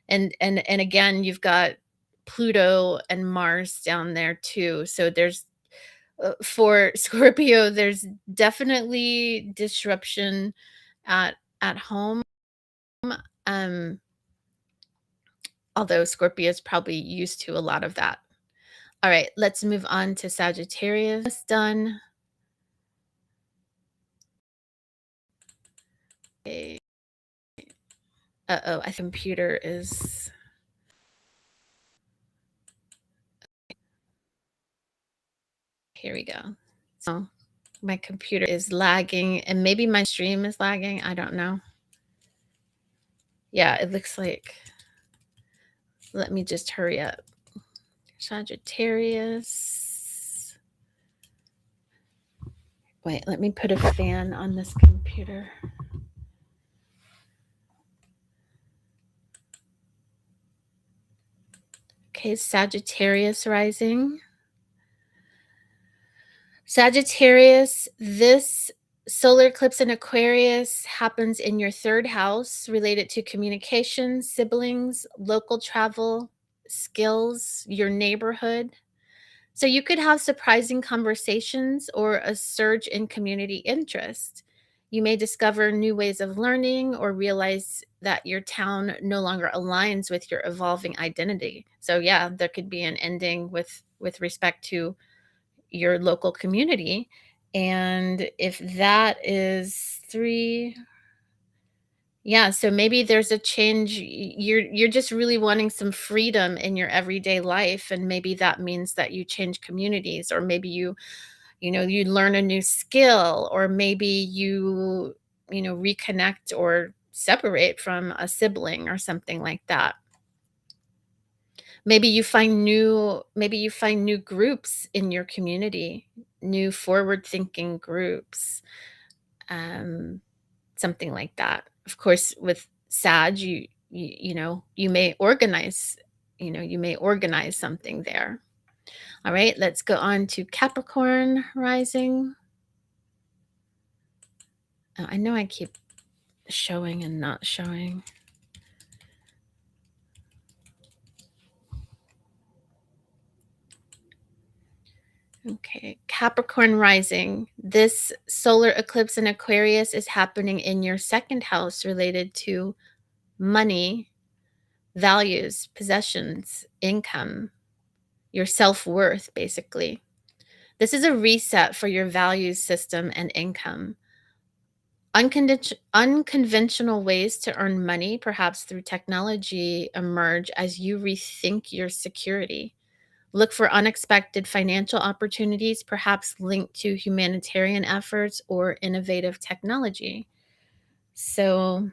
And again, you've got Pluto and Mars down there too. So there's, for Scorpio, there's definitely disruption at home. Um, Although Scorpio is probably used to a lot of that. All right, let's move on to Sagittarius. Done. Uh-oh, I computer is here we go. So my computer is lagging and maybe my stream is lagging. I don't know. Yeah, it looks like. Let me just hurry up. Sagittarius. Wait, let me put a fan on this computer. Okay, Sagittarius rising. Sagittarius, this solar eclipse in Aquarius happens in your third house related to communication, siblings, local travel, skills, your neighborhood. So you could have surprising conversations or a surge in community interest. You may discover new ways of learning or realize that your town no longer aligns with your evolving identity. So yeah, there could be an ending with respect to your local community. And if that is 3, yeah, so maybe there's a change. You're just really wanting some freedom in your everyday life, and maybe that means that you change communities, or maybe you learn a new skill, or maybe you reconnect or separate from a sibling or something like that. Maybe you find new groups in your community, new forward thinking groups, um, something like that. Of course, with Sag, you may organize something there. All right, let's go on to Capricorn rising. I know I keep showing and not showing. Okay, Capricorn rising. This solar eclipse in Aquarius is happening in your second house related to money, values, possessions, income, your self worth, basically. This is a reset for your values system and income. Unconventional ways to earn money, perhaps through technology, emerge as you rethink your security. Look for unexpected financial opportunities, perhaps linked to humanitarian efforts or innovative technology. So,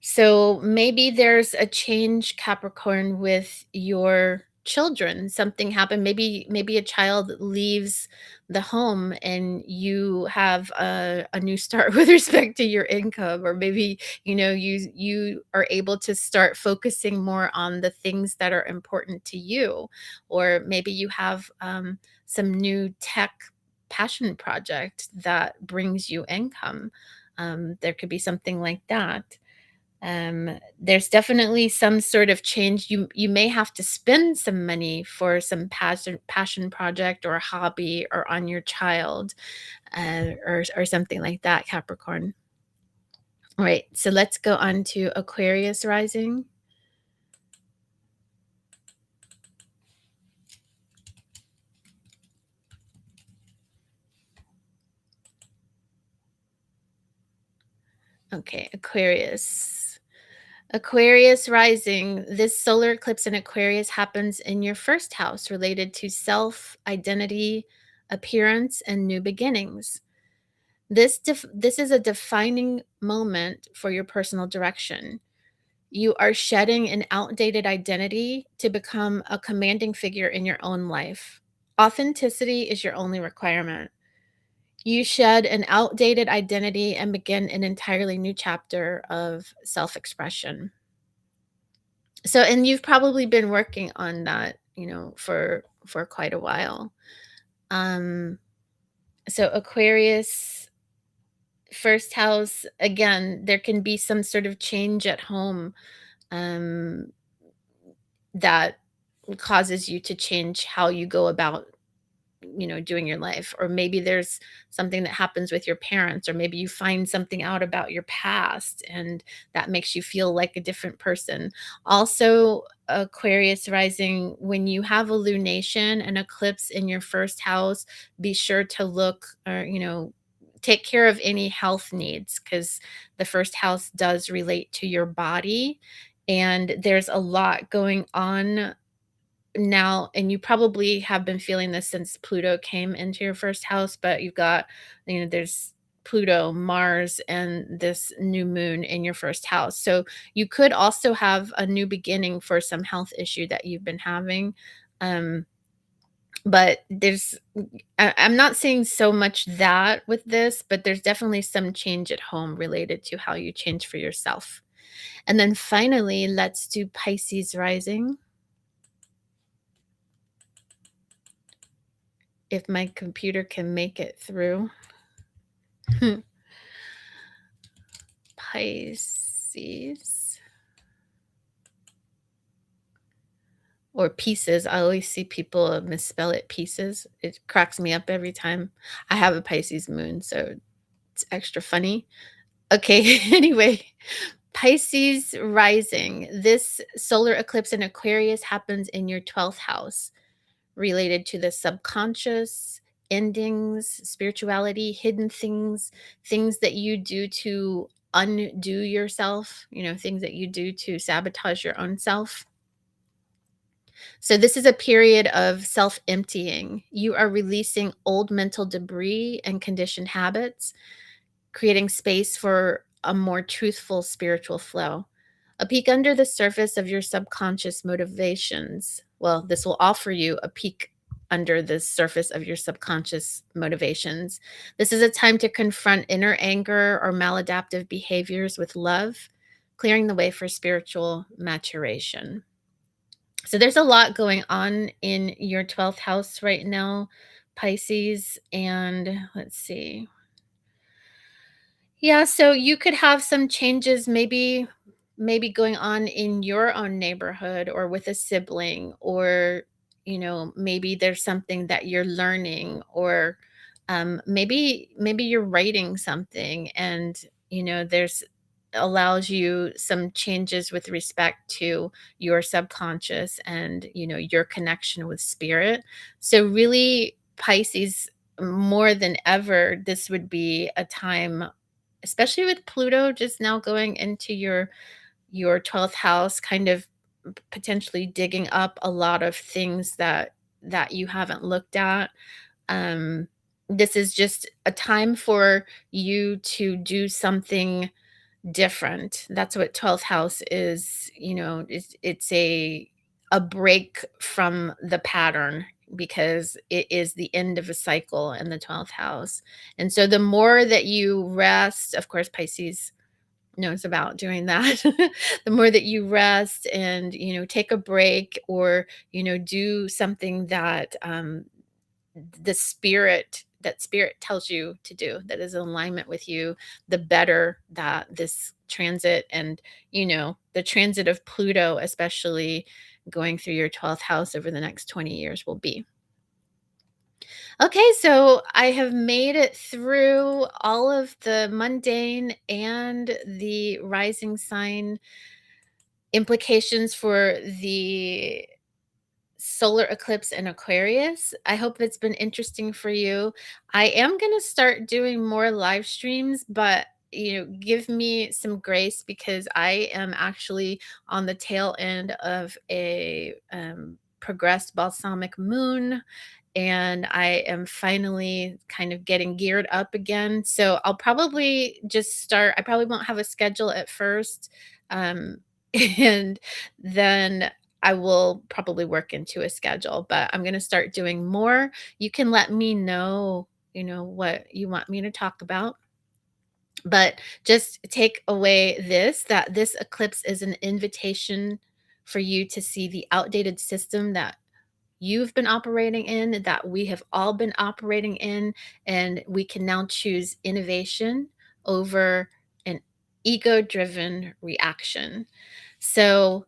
so maybe there's a change, Capricorn, with your children. Something happened. Maybe a child leaves the home and you have a new start with respect to your income, or maybe you are able to start focusing more on the things that are important to you, or maybe you have some new tech passion project that brings you income. There could be something like that. There's definitely some sort of change. You may have to spend some money for some passion project or a hobby or on your child, or something like that, Capricorn. All right, so let's go on to Aquarius rising. Okay, Aquarius. Aquarius rising. This solar eclipse in Aquarius happens in your first house related to self, identity, appearance, and new beginnings. This is a defining moment for your personal direction. You are shedding an outdated identity to become a commanding figure in your own life. Authenticity is your only requirement. You shed an outdated identity and begin an entirely new chapter of self-expression. So, and you've probably been working on that, for quite a while. Um, so Aquarius first house, again, there can be some sort of change at home, um, that causes you to change how you go about doing your life. Or maybe there's something that happens with your parents, or maybe you find something out about your past and that makes you feel like a different person. Also, Aquarius rising, when you have a lunation, an eclipse in your first house, be sure to look, or take care of any health needs because the first house does relate to your body. And there's a lot going on now, and you probably have been feeling this since Pluto came into your first house, but you've got, there's Pluto, Mars, and this new moon in your first house. So you could also have a new beginning for some health issue that you've been having. Um, but I'm not seeing so much that with this, but there's definitely some change at home related to how you change for yourself. And then finally, let's do Pisces rising. If my computer can make it through. Pisces. Or pieces. I always see people misspell it pieces. It cracks me up every time. I have a Pisces moon, so it's extra funny. Okay, anyway, Pisces rising. This solar eclipse in Aquarius happens in your 12th house, related to the subconscious, endings, spirituality, hidden things, things that you do to undo yourself, things that you do to sabotage your own self. So, this is a period of self emptying. You are releasing old mental debris and conditioned habits, creating space for a more truthful spiritual flow. A peek under the surface of your subconscious motivations. Well, this will offer you a peek under the surface of your subconscious motivations. This is a time to confront inner anger or maladaptive behaviors with love, clearing the way for spiritual maturation. So there's a lot going on in your 12th house right now, Pisces. And let's see. Yeah, so you could have some changes maybe going on in your own neighborhood or with a sibling, or maybe there's something that you're learning, or maybe you're writing something, and there's allows you some changes with respect to your subconscious and your connection with spirit. So really, Pisces, more than ever, this would be a time, especially with Pluto just now going into your 12th house, kind of potentially digging up a lot of things that you haven't looked at. Um, this is just a time for you to do something different. That's what 12th house is, it's a break from the pattern, because it is the end of a cycle in the 12th house. And so the more that you rest, of course Pisces knows about doing that. The more that you rest and take a break, or do something that spirit tells you to do, that is in alignment with you, the better that this transit, and the transit of Pluto, especially going through your 12th house over the next 20 years, will be. Okay, so I have made it through all of the mundane and the rising sign implications for the solar eclipse in Aquarius. I hope it's been interesting for you. I am going to start doing more live streams, but give me some grace, because I am actually on the tail end of a progressed balsamic moon, and I am finally kind of getting geared up again. So I'll probably just start. I probably won't have a schedule at first. Um, and then I will probably work into a schedule, but I'm going to start doing more. You can let me know, what you want me to talk about. But just take away that this eclipse is an invitation for you to see the outdated system that you've been operating in, that we have all been operating in, and we can now choose innovation over an ego driven reaction. So,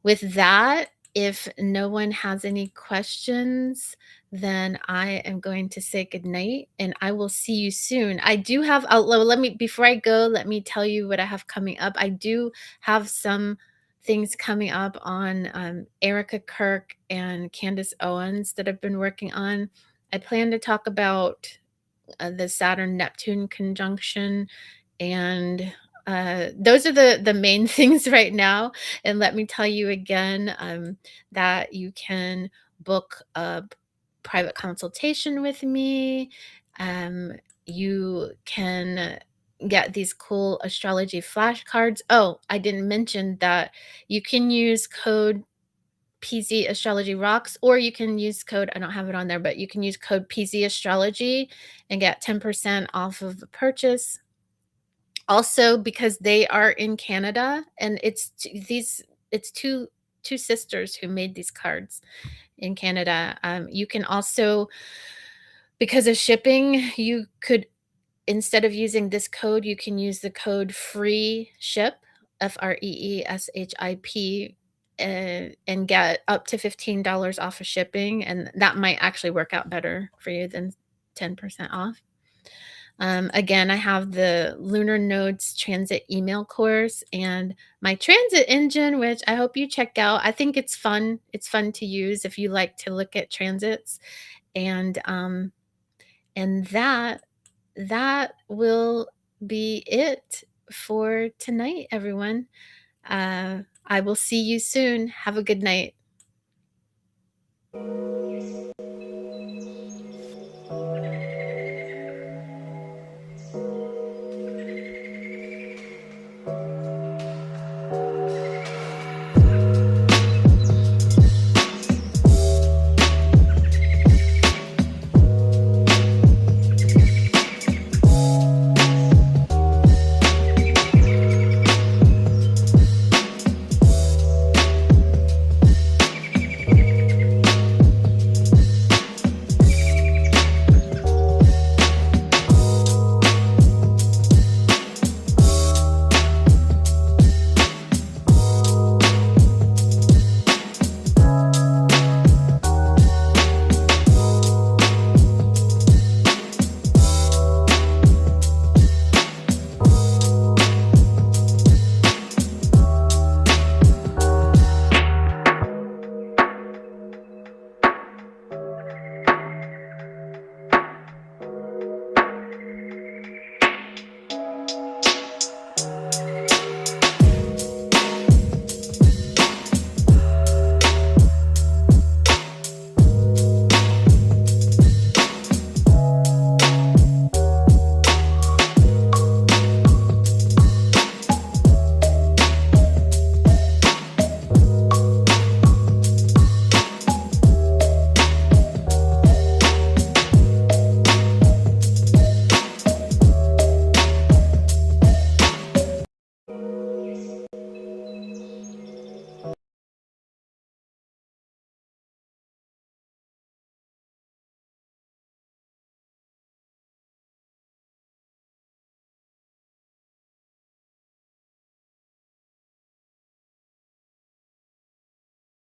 with that, if no one has any questions, then I am going to say goodnight, and I will see you soon. I do have, let me, before I go, let me tell you what I have coming up. I do have some things coming up on Erica Kirk and Candace Owens that I've been working on. I plan to talk about the Saturn-Neptune conjunction, and those are the main things right now. And let me tell you again, that you can book a private consultation with me. Um, you can get these cool astrology flashcards. Oh, I didn't mention that you can use code PZ Astrology Rocks, or you can use code, I don't have it on there, but you can use code PZ Astrology and get 10% off of the purchase. Also, because they are in Canada, and it's two sisters who made these cards in Canada. You can also, because of shipping, you could, instead of using this code, you can use the code free ship, FREESHIP, and get up to $15 off of shipping, and that might actually work out better for you than 10% off. Again, I have the lunar nodes transit email course and my transit engine, which I hope you check out. I think it's fun. It's fun to use if you like to look at transits. And that will be it for tonight, everyone. I will see you soon. Have a good night.